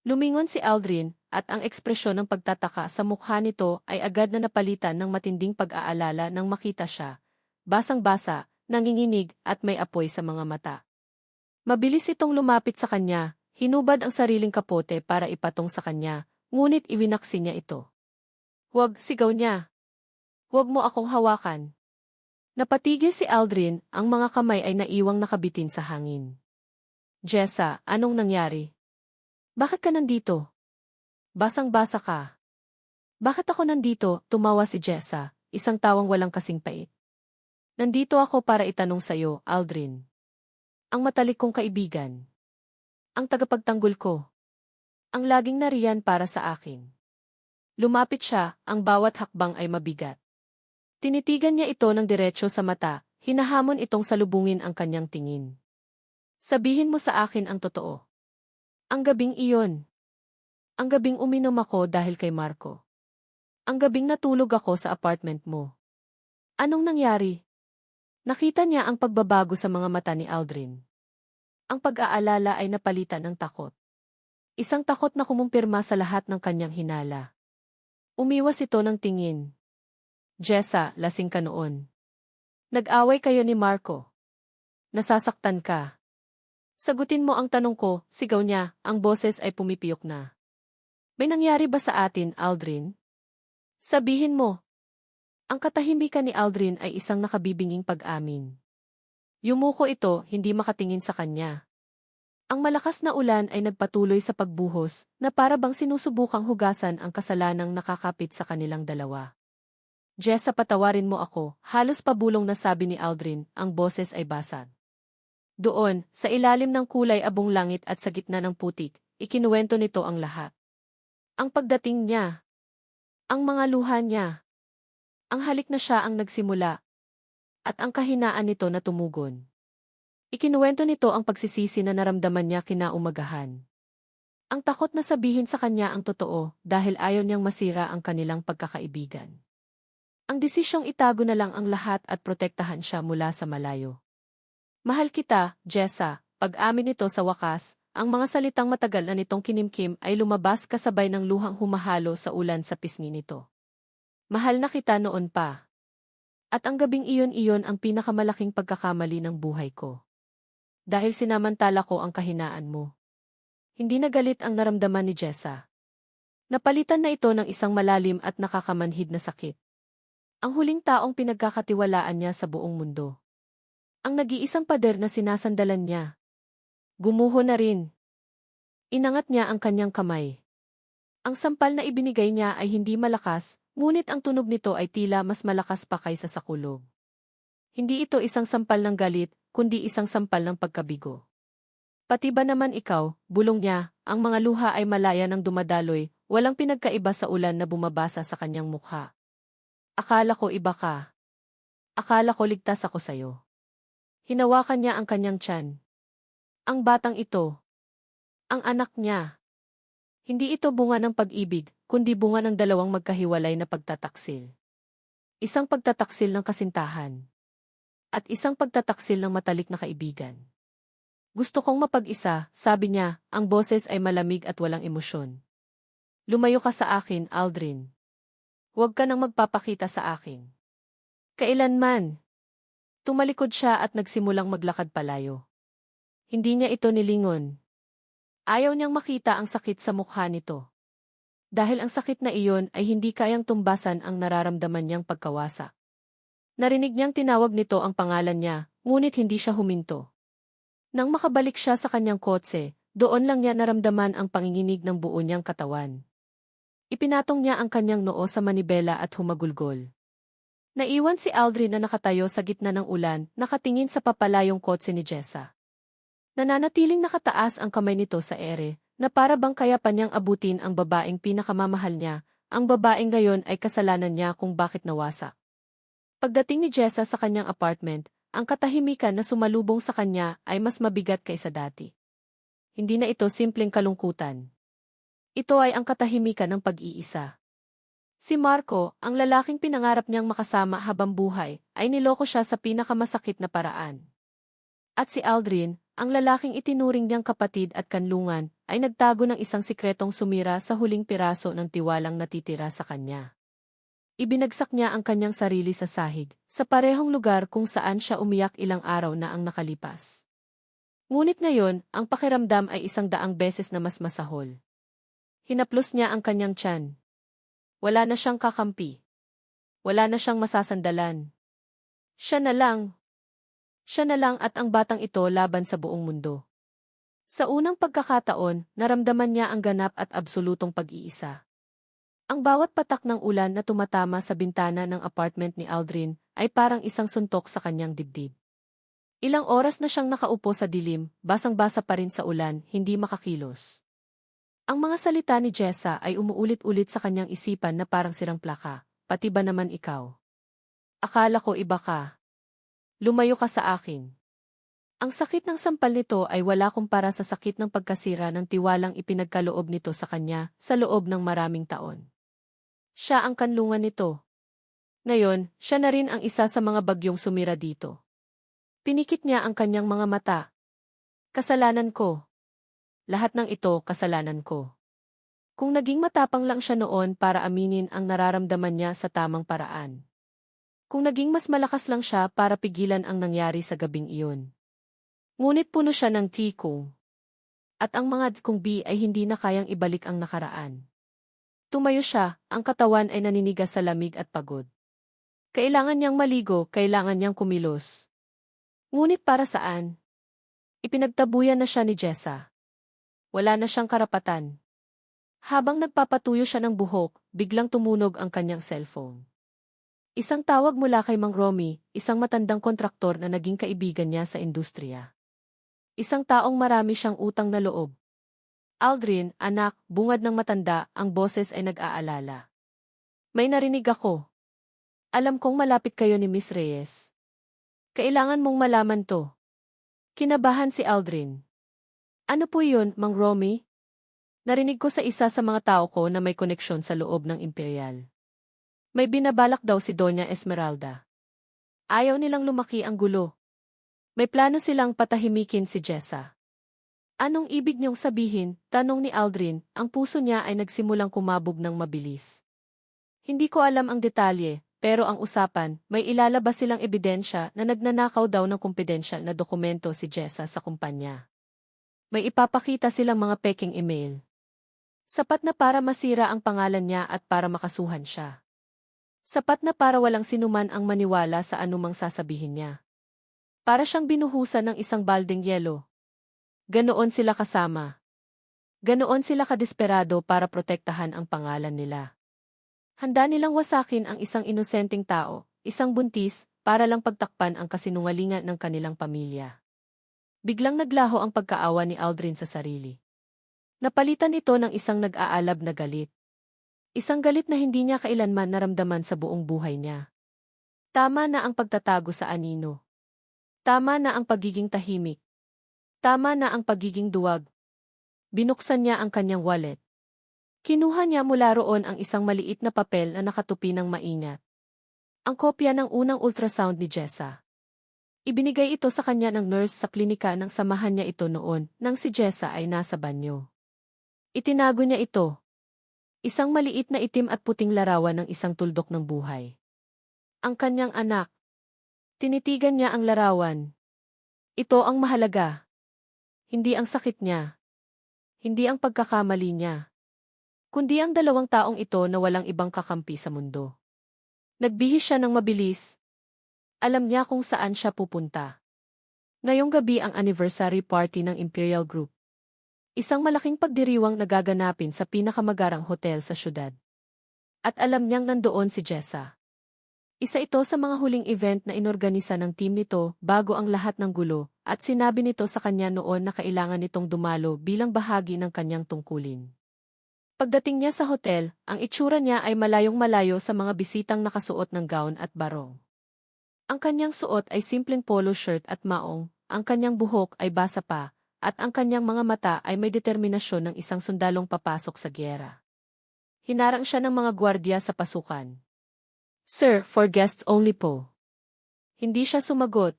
Lumingon si Aldrin, at ang ekspresyon ng pagtataka sa mukha nito ay agad na napalitan ng matinding pag-aalala nang makita siya. Basang-basa, nanginginig at may apoy sa mga mata. Mabilis itong lumapit sa kanya, hinubad ang sariling kapote para ipatong sa kanya, ngunit iwinaksi niya ito. "Huwag," sigaw niya. "Huwag mo akong hawakan." Napatigil si Aldrin, ang mga kamay ay naiwang nakabitin sa hangin. "Jessa, anong nangyari? Bakit ka nandito? Basang-basa ka." "Bakit ako nandito?" tumawa si Jessa, isang tawang walang kasing pait. "Nandito ako para itanong sa'yo, Aldrin. Ang matalik kong kaibigan. Ang tagapagtanggol ko. Ang laging nariyan para sa akin." Lumapit siya, ang bawat hakbang ay mabigat. Tinitigan niya ito ng diretso sa mata, hinahamon itong salubungin ang kanyang tingin. "Sabihin mo sa akin ang totoo. Ang gabing iyon. Ang gabing uminom ako dahil kay Marco. Ang gabing natulog ako sa apartment mo. Anong nangyari?" Nakita niya ang pagbabago sa mga mata ni Aldrin. Ang pag-aalala ay napalitan ng takot. Isang takot na kumumpirma sa lahat ng kanyang hinala. Umiwas ito ng tingin. "Jessa, lasing ka noon. Nag-away kayo ni Marco. Nasasaktan ka. Sagutin mo ang tanong ko," sigaw niya, ang boses ay pumipiyok na. "May nangyari ba sa atin, Aldrin? Sabihin mo." Ang katahimikan ni Aldrin ay isang nakabibinging pag-amin. Yumuko ito, hindi makatingin sa kanya. Ang malakas na ulan ay nagpatuloy sa pagbuhos, na para bang sinusubukang hugasan ang kasalanang nakakapit sa kanilang dalawa. "Jessa, patawarin mo ako," halos pabulong na sabi ni Aldrin, ang boses ay basag. Doon, sa ilalim ng kulay abong langit at sa gitna ng putik, ikinuwento nito ang lahat. Ang pagdating niya. Ang mga luha niya. Ang halik na siya ang nagsimula. At ang kahinaan nito na tumugon. Ikinuwento nito ang pagsisisi na naramdaman niya kinaumagahan. Ang takot na sabihin sa kanya ang totoo dahil ayaw niyang masira ang kanilang pagkakaibigan. Ang desisyong itago na lang ang lahat at protektahan siya mula sa malayo. "Mahal kita, Jessa," pag-amin nito sa wakas, ang mga salitang matagal na nitong kinimkim ay lumabas kasabay ng luhang humahalo sa ulan sa pisngi nito. "Mahal na kita noon pa. At ang gabing iyon ang pinakamalaking pagkakamali ng buhay ko. Dahil sinamantala ko ang kahinaan mo." Hindi na galit ang naramdaman ni Jessa. Napalitan na ito ng isang malalim at nakakamanhid na sakit. Ang huling taong pinagkakatiwalaan niya sa buong mundo. Ang nag-iisang pader na sinasandalan niya. Gumuho na rin. Inangat niya ang kanyang kamay. Ang sampal na ibinigay niya ay hindi malakas, ngunit ang tunog nito ay tila mas malakas pa kaysa sa kulog. Hindi ito isang sampal ng galit, kundi isang sampal ng pagkabigo. "Pati ba naman ikaw," bulong niya, ang mga luha ay malaya ng dumadaloy, walang pinagkaiba sa ulan na bumabasa sa kanyang mukha. "Akala ko iba ka. Akala ko ligtas ako sa'yo." Hinawakan niya ang kanyang tiyan. Ang batang ito. Ang anak niya. Hindi ito bunga ng pag-ibig, kundi bunga ng dalawang magkahiwalay na pagtataksil. Isang pagtataksil ng kasintahan. At isang pagtataksil ng matalik na kaibigan. "Gusto kong mapag-isa," sabi niya, ang boses ay malamig at walang emosyon. "Lumayo ka sa akin, Aldrin. Huwag ka nang magpapakita sa akin. Kailanman." Tumalikod siya at nagsimulang maglakad palayo. Hindi niya ito nilingon. Ayaw niyang makita ang sakit sa mukha nito. Dahil ang sakit na iyon ay hindi kayang tumbasan ang nararamdaman niyang pagkawasak. Narinig niyang tinawag nito ang pangalan niya, ngunit hindi siya huminto. Nang makabalik siya sa kanyang kotse, doon lang niya naramdaman ang panginginig ng buo niyang katawan. Ipinatong niya ang kanyang noo sa manibela at humagulgol. Naiwan si Aldrin na nakatayo sa gitna ng ulan, nakatingin sa papalayong kotse ni Jessa. Nananatiling nakataas ang kamay nito sa ere, na para bang kaya pa niyang abutin ang babaeng pinakamamahal niya, ang babaeng ngayon ay kasalanan niya kung bakit nawasak. Pagdating ni Jessa sa kanyang apartment, ang katahimikan na sumalubong sa kanya ay mas mabigat kaysa dati. Hindi na ito simpleng kalungkutan. Ito ay ang katahimikan ng pag-iisa. Si Marco, ang lalaking pinangarap niyang makasama habang buhay, ay niloko siya sa pinakamasakit na paraan. At si Aldrin, ang lalaking itinuring niyang kapatid at kanlungan, ay nagtago ng isang sikretong sumira sa huling piraso ng tiwalang natitira sa kanya. Ibinagsak niya ang kanyang sarili sa sahig, sa parehong lugar kung saan siya umiyak ilang araw na ang nakalipas. Ngunit ngayon, ang pakiramdam ay 100 beses na mas masahol. Hinaplos niya ang kanyang tiyan. Wala na siyang kakampi. Wala na siyang masasandalan. Siya na lang. Siya na lang at ang batang ito laban sa buong mundo. Sa unang pagkakataon, naramdaman niya ang ganap at absolutong pag-iisa. Ang bawat patak ng ulan na tumatama sa bintana ng apartment ni Aldrin ay parang isang suntok sa kanyang dibdib. Ilang oras na siyang nakaupo sa dilim, basang-basa pa rin sa ulan, hindi makakilos. Ang mga salita ni Jessa ay umuulit-ulit sa kanyang isipan na parang sirang plaka, pati ba naman ikaw? Akala ko iba ka. Lumayo ka sa akin. Ang sakit ng sampal nito ay wala kumpara sa sakit ng pagkasira ng tiwalang ipinagkaloob nito sa kanya sa loob ng maraming taon. Siya ang kanlungan nito. Ngayon, siya na rin ang isa sa mga bagyong sumira dito. Pinikit niya ang kanyang mga mata. Kasalanan ko. Lahat ng ito kasalanan ko. Kung naging matapang lang siya noon para aminin ang nararamdaman niya sa tamang paraan. Kung naging mas malakas lang siya para pigilan ang nangyari sa gabing iyon. Ngunit puno siya ng tikong. At ang mga kung B ay hindi na kayang ibalik ang nakaraan. Tumayo siya, ang katawan ay naninigas sa lamig at pagod. Kailangan niyang maligo, kailangan niyang kumilos. Ngunit para saan? Ipinagtabuyan na siya ni Jessa. Wala na siyang karapatan. Habang nagpapatuyo siya ng buhok, biglang tumunog ang kanyang cellphone. Isang tawag mula kay Mang Romy, isang matandang kontraktor na naging kaibigan niya sa industriya. Isang taong marami siyang utang na loob. Aldrin, anak, bungad ng matanda, ang boses ay nag-aalala. May narinig ako. Alam kong malapit kayo ni Miss Reyes. Kailangan mong malaman to. Kinabahan si Aldrin. Ano po yun, Mang Romy? Narinig ko sa isa sa mga tao ko na may koneksyon sa loob ng Imperial. May binabalak daw si Doña Esmeralda. Ayaw nilang lumaki ang gulo. May plano silang patahimikin si Jessa. Anong ibig niyong sabihin? Tanong ni Aldrin, ang puso niya ay nagsimulang kumabog ng mabilis. Hindi ko alam ang detalye, pero ang usapan, may ilalabas silang ebidensya na nagnanakaw daw ng kumpidensyal na dokumento si Jessa sa kumpanya. May ipapakita silang mga peking email. Sapat na para masira ang pangalan niya at para makasuhan siya. Sapat na para walang sinuman ang maniwala sa anumang sasabihin niya. Para siyang binuhusan ng isang balding yelo. Ganoon sila kasama. Ganoon sila kadesperado para protektahan ang pangalan nila. Handa nilang wasakin ang isang inosenteng tao, isang buntis, para lang pagtakpan ang kasinungalingan ng kanilang pamilya. Biglang naglaho ang pagkaawa ni Aldrin sa sarili. Napalitan ito ng isang nag-aalab na galit. Isang galit na hindi niya kailanman naramdaman sa buong buhay niya. Tama na ang pagtatago sa anino. Tama na ang pagiging tahimik. Tama na ang pagiging duwag. Binuksan niya ang kanyang wallet. Kinuha niya mula roon ang isang maliit na papel na nakatupi ng maingat. Ang kopya ng unang ultrasound ni Jessa. Ibinigay ito sa kanya ng nurse sa klinika nang samahan niya ito noon nang si Jessa ay nasa banyo. Itinago niya ito. Isang maliit na itim at puting larawan ng isang tuldok ng buhay. Ang kanyang anak. Tinitigan niya ang larawan. Ito ang mahalaga. Hindi ang sakit niya. Hindi ang pagkakamali niya. Kundi ang dalawang taong ito na walang ibang kakampi sa mundo. Nagbihis siya ng mabilis. Alam niya kung saan siya pupunta. Ngayong gabi ang anniversary party ng Imperial Group. Isang malaking pagdiriwang nagaganapin sa pinakamagarang hotel sa syudad. At alam niyang nandoon si Jessa. Isa ito sa mga huling event na inorganisa ng team nito bago ang lahat ng gulo, at sinabi nito sa kanya noon na kailangan nitong dumalo bilang bahagi ng kanyang tungkulin. Pagdating niya sa hotel, ang itsura niya ay malayong-malayo sa mga bisitang nakasuot ng gown at barong. Ang kanyang suot ay simpleng polo shirt at maong, ang kanyang buhok ay basa pa, at ang kanyang mga mata ay may determinasyon ng isang sundalong papasok sa gyera. Hinarang siya ng mga gwardiya sa pasukan. Sir, for guests only po. Hindi siya sumagot.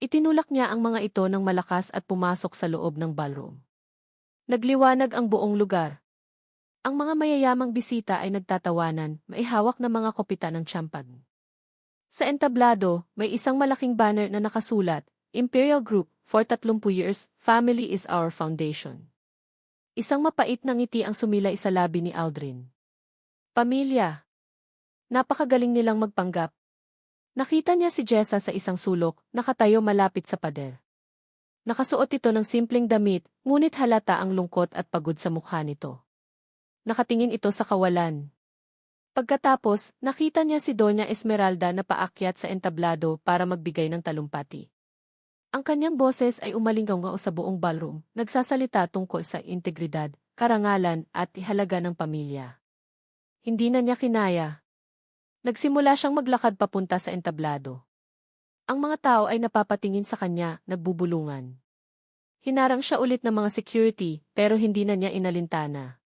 Itinulak niya ang mga ito ng malakas at pumasok sa loob ng ballroom. Nagliwanag ang buong lugar. Ang mga mayayamang bisita ay nagtatawanan, may hawak na mga kopita ng champagne. Sa entablado, may isang malaking banner na nakasulat, Imperial Group, for 30 years, family is our foundation. Isang mapait na ngiti ang sumilay sa labi ni Aldrin. Pamilya. Napakagaling nilang magpanggap. Nakita niya si Jessa sa isang sulok, nakatayo malapit sa pader. Nakasuot ito ng simpleng damit, ngunit halata ang lungkot at pagod sa mukha nito. Nakatingin ito sa kawalan. Pagkatapos, nakita niya si Doña Esmeralda na paakyat sa entablado para magbigay ng talumpati. Ang kanyang boses ay umalingaw sa buong ballroom, nagsasalita tungkol sa integridad, karangalan at ihalaga ng pamilya. Hindi na niya kinaya. Nagsimula siyang maglakad papunta sa entablado. Ang mga tao ay napapatingin sa kanya, nagbubulungan. Hinarang siya ulit ng mga security, pero hindi na niya inalintana.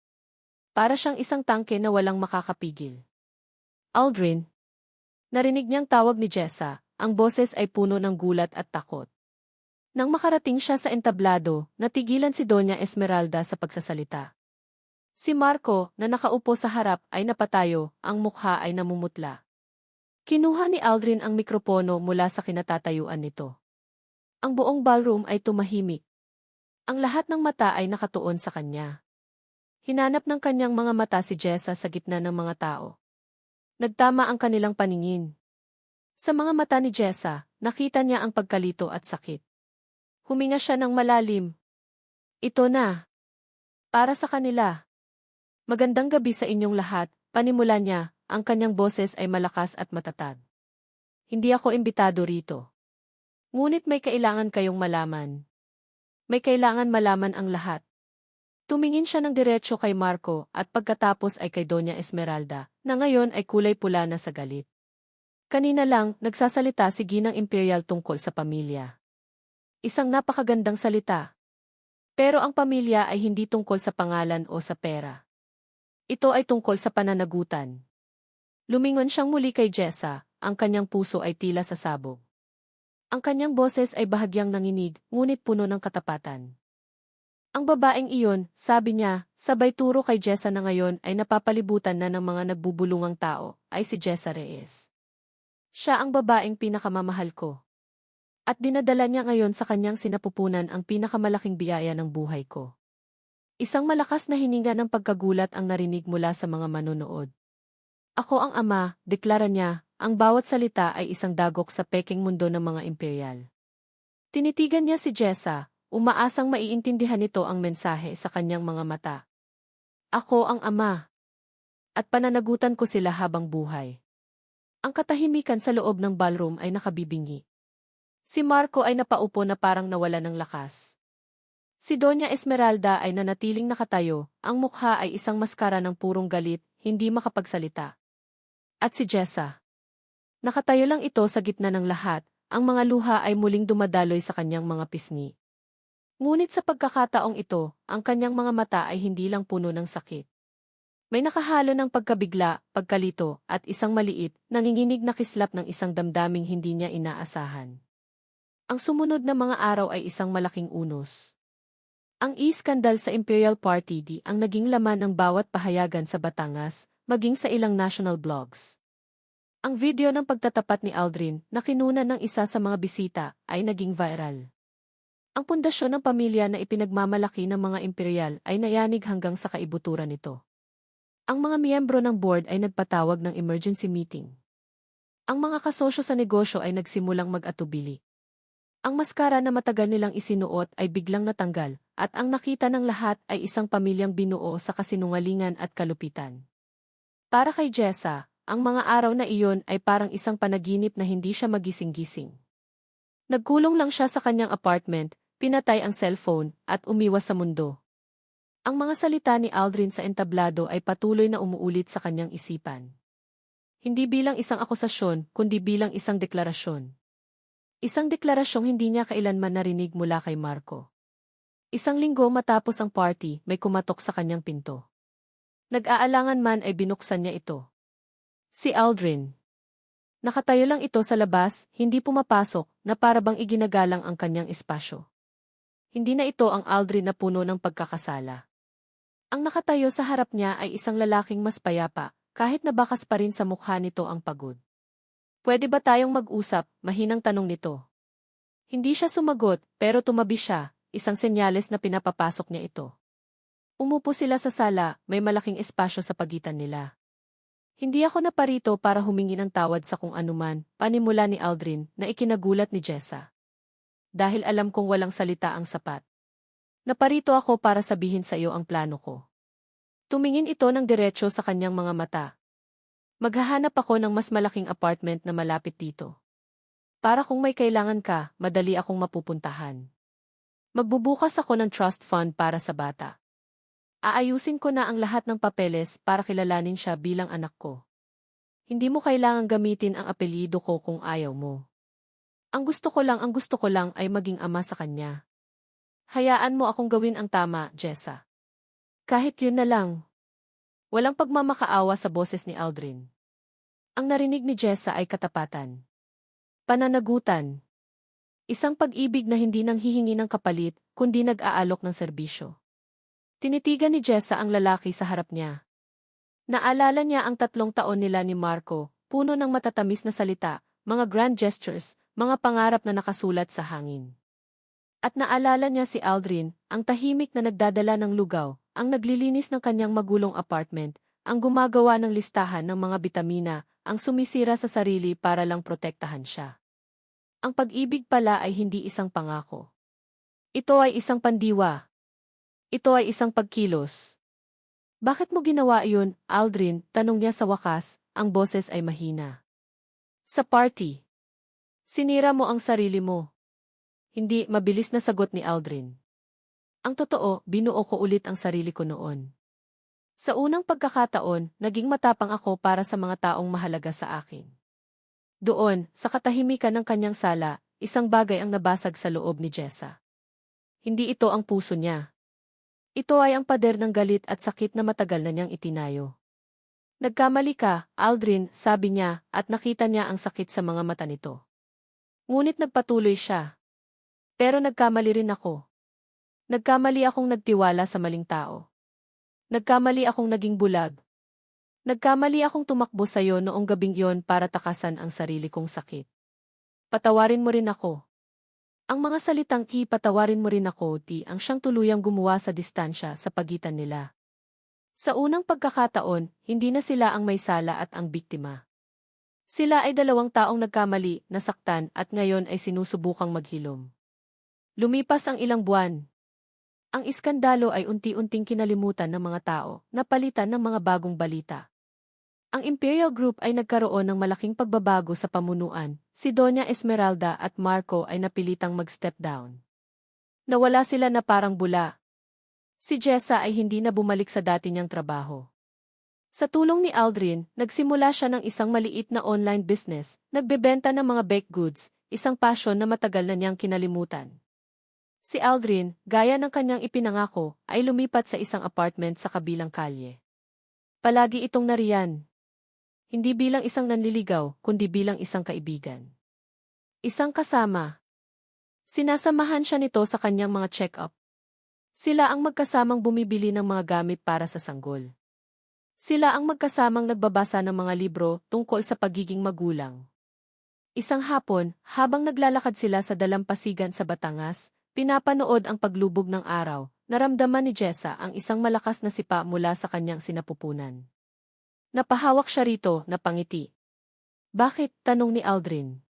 Para siyang isang tangke na walang makakapigil. Aldrin. Narinig niyang tawag ni Jessa, ang boses ay puno ng gulat at takot. Nang makarating siya sa entablado, natigilan si Doña Esmeralda sa pagsasalita. Si Marco, na nakaupo sa harap, ay napatayo, ang mukha ay namumutla. Kinuha ni Aldrin ang mikropono mula sa kinatatayuan nito. Ang buong ballroom ay tumahimik. Ang lahat ng mata ay nakatuon sa kanya. Hinanap ng kanyang mga mata si Jessa sa gitna ng mga tao. Nagtama ang kanilang paningin. Sa mga mata ni Jessa, nakita niya ang pagkalito at sakit. Huminga siya ng malalim. Ito na. Para sa kanila. Magandang gabi sa inyong lahat, panimula niya, ang kanyang boses ay malakas at matatag. Hindi ako imbitado rito. Ngunit may kailangan kayong malaman. May kailangan malaman ang lahat. Tumingin siya ng diretsyo kay Marco at pagkatapos ay kay Doña Esmeralda, na ngayon ay kulay pula na sa galit. Kanina lang, nagsasalita si Ginang Imperial tungkol sa pamilya. Isang napakagandang salita. Pero ang pamilya ay hindi tungkol sa pangalan o sa pera. Ito ay tungkol sa pananagutan. Lumingon siyang muli kay Jessa, ang kanyang puso ay tila sasabog. Ang kanyang boses ay bahagyang nanginig, ngunit puno ng katapatan. Ang babaeng iyon, sabi niya, sabay turo kay Jessa na ngayon ay napapalibutan na ng mga nagbubulungang tao, ay si Jessa Reyes. Siya ang babaeng pinakamamahal ko. At dinadala niya ngayon sa kanyang sinapupunan ang pinakamalaking biyaya ng buhay ko. Isang malakas na hininga ng pagkagulat ang narinig mula sa mga manonood. Ako ang ama, deklara niya, ang bawat salita ay isang dagok sa peking mundo ng mga imperial. Tinitigan niya si Jessa, umaasang maiintindihan nito ang mensahe sa kanyang mga mata. Ako ang ama. At pananagutan ko sila habang buhay. Ang katahimikan sa loob ng ballroom ay nakabibingi. Si Marco ay napaupo na parang nawala ng lakas. Si Doña Esmeralda ay nanatiling nakatayo, ang mukha ay isang maskara ng purong galit, hindi makapagsalita. At si Jessa. Nakatayo lang ito sa gitna ng lahat, ang mga luha ay muling dumadaloy sa kanyang mga pisngi. Ngunit sa pagkakataong ito, ang kanyang mga mata ay hindi lang puno ng sakit. May nakahalo ng pagkabigla, pagkalito, at isang maliit, nanginginig na kislap ng isang damdaming hindi niya inaasahan. Ang sumunod na mga araw ay isang malaking unos. Ang iskandal sa Imperial Party D ang naging laman ng bawat pahayagan sa Batangas, maging sa ilang national blogs. Ang video ng pagtatapat ni Aldrin, na kinunan ng isa sa mga bisita, ay naging viral. Ang pundasyon ng pamilya na ipinagmamalaki ng mga imperial ay nayanig hanggang sa kaibuturan nito. Ang mga miyembro ng board ay nagpatawag ng emergency meeting. Ang mga kasosyo sa negosyo ay nagsimulang mag-atubili. Ang maskara na matagal nilang isinuot ay biglang natanggal, at ang nakita ng lahat ay isang pamilyang binuo sa kasinungalingan at kalupitan. Para kay Jessa, ang mga araw na iyon ay parang isang panaginip na hindi siya magising-gising. Nagkulong lang siya sa kanyang apartment, pinatay ang cellphone, at umiwas sa mundo. Ang mga salita ni Aldrin sa entablado ay patuloy na umuulit sa kanyang isipan. Hindi bilang isang akusasyon, kundi bilang isang deklarasyon. Isang deklarasyong hindi niya kailanman narinig mula kay Marco. Isang linggo matapos ang party, may kumatok sa kanyang pinto. Nag-aalangan man ay binuksan niya ito. Si Aldrin. Nakatayo lang ito sa labas, hindi pumapasok, na para bang iginagalang ang kanyang espasyo. Hindi na ito ang Aldrin na puno ng pagkakasala. Ang nakatayo sa harap niya ay isang lalaking mas payapa, kahit nabakas pa rin sa mukha nito ang pagod. Pwede ba tayong mag-usap? Mahinang tanong nito. Hindi siya sumagot, pero tumabi siya, isang senyales na pinapapasok niya ito. Umupo sila sa sala, may malaking espasyo sa pagitan nila. Hindi ako naparito para humingi ng tawad sa kung anuman, panimula ni Aldrin na ikinagulat ni Jessa. Dahil alam kong walang salita ang sapat. Naparito ako para sabihin sa iyo ang plano ko. Tumingin ito ng diretsyo sa kanyang mga mata. Maghahanap ako ng mas malaking apartment na malapit dito. Para kung may kailangan ka, madali akong mapupuntahan. Magbubukas ako ng trust fund para sa bata. Aayusin ko na ang lahat ng papeles para kilalanin siya bilang anak ko. Hindi mo kailangang gamitin ang apelyido ko kung ayaw mo. Ang gusto ko lang ay maging ama sa kanya. Hayaan mo akong gawin ang tama, Jessa. Kahit yun na lang. Walang pagmamakaawa sa boses ni Aldrin. Ang narinig ni Jessa ay katapatan. Pananagutan. Isang pag-ibig na hindi nang hihingi ng kapalit, kundi nag-aalok ng serbisyo. Tinitigan ni Jessa ang lalaki sa harap niya. Naalala niya ang 3 taon nila ni Marco, puno ng matatamis na salita, mga grand gestures, mga pangarap na nakasulat sa hangin. At naalala niya si Aldrin, ang tahimik na nagdadala ng lugaw, ang naglilinis ng kanyang magulong apartment, ang gumagawa ng listahan ng mga bitamina, ang sumisira sa sarili para lang protektahan siya. Ang pag-ibig pala ay hindi isang pangako. Ito ay isang pandiwa. Ito ay isang pagkilos. Bakit mo ginawa iyon, Aldrin? Tanong niya sa wakas, ang boses ay mahina. Sa party. Sinira mo ang sarili mo. Hindi, mabilis na sagot ni Aldrin. Ang totoo, binuo ko ulit ang sarili ko noon. Sa unang pagkakataon, naging matapang ako para sa mga taong mahalaga sa akin. Doon, sa katahimikan ng kanyang sala, isang bagay ang nabasag sa loob ni Jessa. Hindi ito ang puso niya. Ito ay ang pader ng galit at sakit na matagal na niyang itinayo. Nagkamali ka, Aldrin, sabi niya, at nakita niya ang sakit sa mga mata nito. Ngunit nagpatuloy siya. Pero nagkamali rin ako. Nagkamali akong nagtiwala sa maling tao. Nagkamali akong naging bulag. Nagkamali akong tumakbo sa iyo noong gabing iyon para takasan ang sarili kong sakit. Patawarin mo rin ako. Ang mga salitang patawarin mo rin ako, ang siyang tuluyang gumawa sa distansya sa pagitan nila. Sa unang pagkakataon, hindi na sila ang may sala at ang biktima. Sila ay 2 taong nagkamali, nasaktan at ngayon ay sinusubukang maghilom. Lumipas ang ilang buwan. Ang iskandalo ay unti-unting kinalimutan ng mga tao, napalitan ng mga bagong balita. Ang Imperial Group ay nagkaroon ng malaking pagbabago sa pamunuan, si Doña Esmeralda at Marco ay napilitang mag-step down. Nawala sila na parang bula. Si Jessa ay hindi na bumalik sa dati niyang trabaho. Sa tulong ni Aldrin, nagsimula siya ng isang maliit na online business, nagbebenta ng mga baked goods, isang pasyon na matagal na niyang kinalimutan. Si Aldrin, gaya ng kanyang ipinangako, ay lumipat sa isang apartment sa kabilang kalye. Palagi itong nariyan. Hindi bilang isang nanliligaw, kundi bilang isang kaibigan. Isang kasama. Sinasamahan siya nito sa kanyang mga check-up. Sila ang magkasamang bumibili ng mga gamit para sa sanggol. Sila ang magkasamang nagbabasa ng mga libro tungkol sa pagiging magulang. Isang hapon, habang naglalakad sila sa dalampasigan sa Batangas, pinapanood ang paglubog ng araw, naramdaman ni Jessa ang isang malakas na sipa mula sa kanyang sinapupunan. Napahawak siya rito, napangiti. Bakit? Tanong ni Aldrin.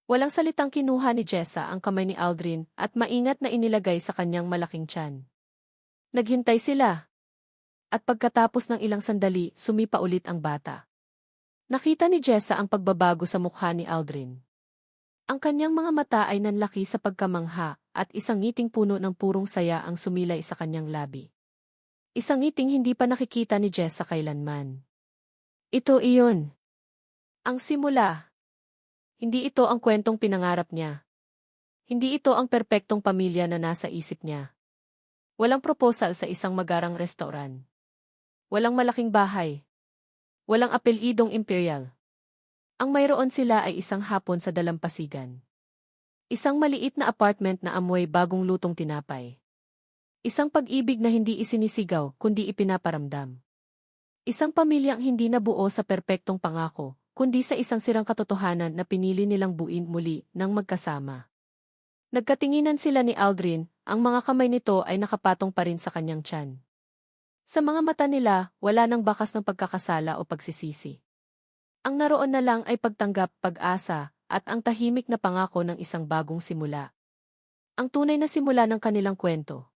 Walang salitang kinuha ni Jessa ang kamay ni Aldrin at maingat na inilagay sa kanyang malaking tiyan. Naghintay sila. At pagkatapos ng ilang sandali, sumipa ulit ang bata. Nakita ni Jessa ang pagbabago sa mukha ni Aldrin. Ang kanyang mga mata ay nanlaki sa pagkamangha at isang ngiting puno ng purong saya ang sumilay sa kanyang labi. Isang ngiting hindi pa nakikita ni Jessa kailanman. Ito iyon. Ang simula. Hindi ito ang kwentong pinangarap niya. Hindi ito ang perpektong pamilya na nasa isip niya. Walang proposal sa isang magarang restaurant. Walang malaking bahay. Walang apelyidong imperial. Ang mayroon sila ay isang hapon sa dalampasigan. Isang maliit na apartment na amoy bagong lutong tinapay. Isang pag-ibig na hindi isinisigaw kundi ipinaparamdam. Isang pamilyang hindi nabuo sa perpektong pangako, kundi sa isang sirang katotohanan na pinili nilang buuin muli nang magkasama. Nagkatinginan sila ni Aldrin, ang mga kamay nito ay nakapatong pa rin sa kanyang tiyan. Sa mga mata nila, wala nang bakas ng pagkakasala o pagsisisi. Ang naroon na lang ay pagtanggap, pag-asa, at ang tahimik na pangako ng isang bagong simula. Ang tunay na simula ng kanilang kwento.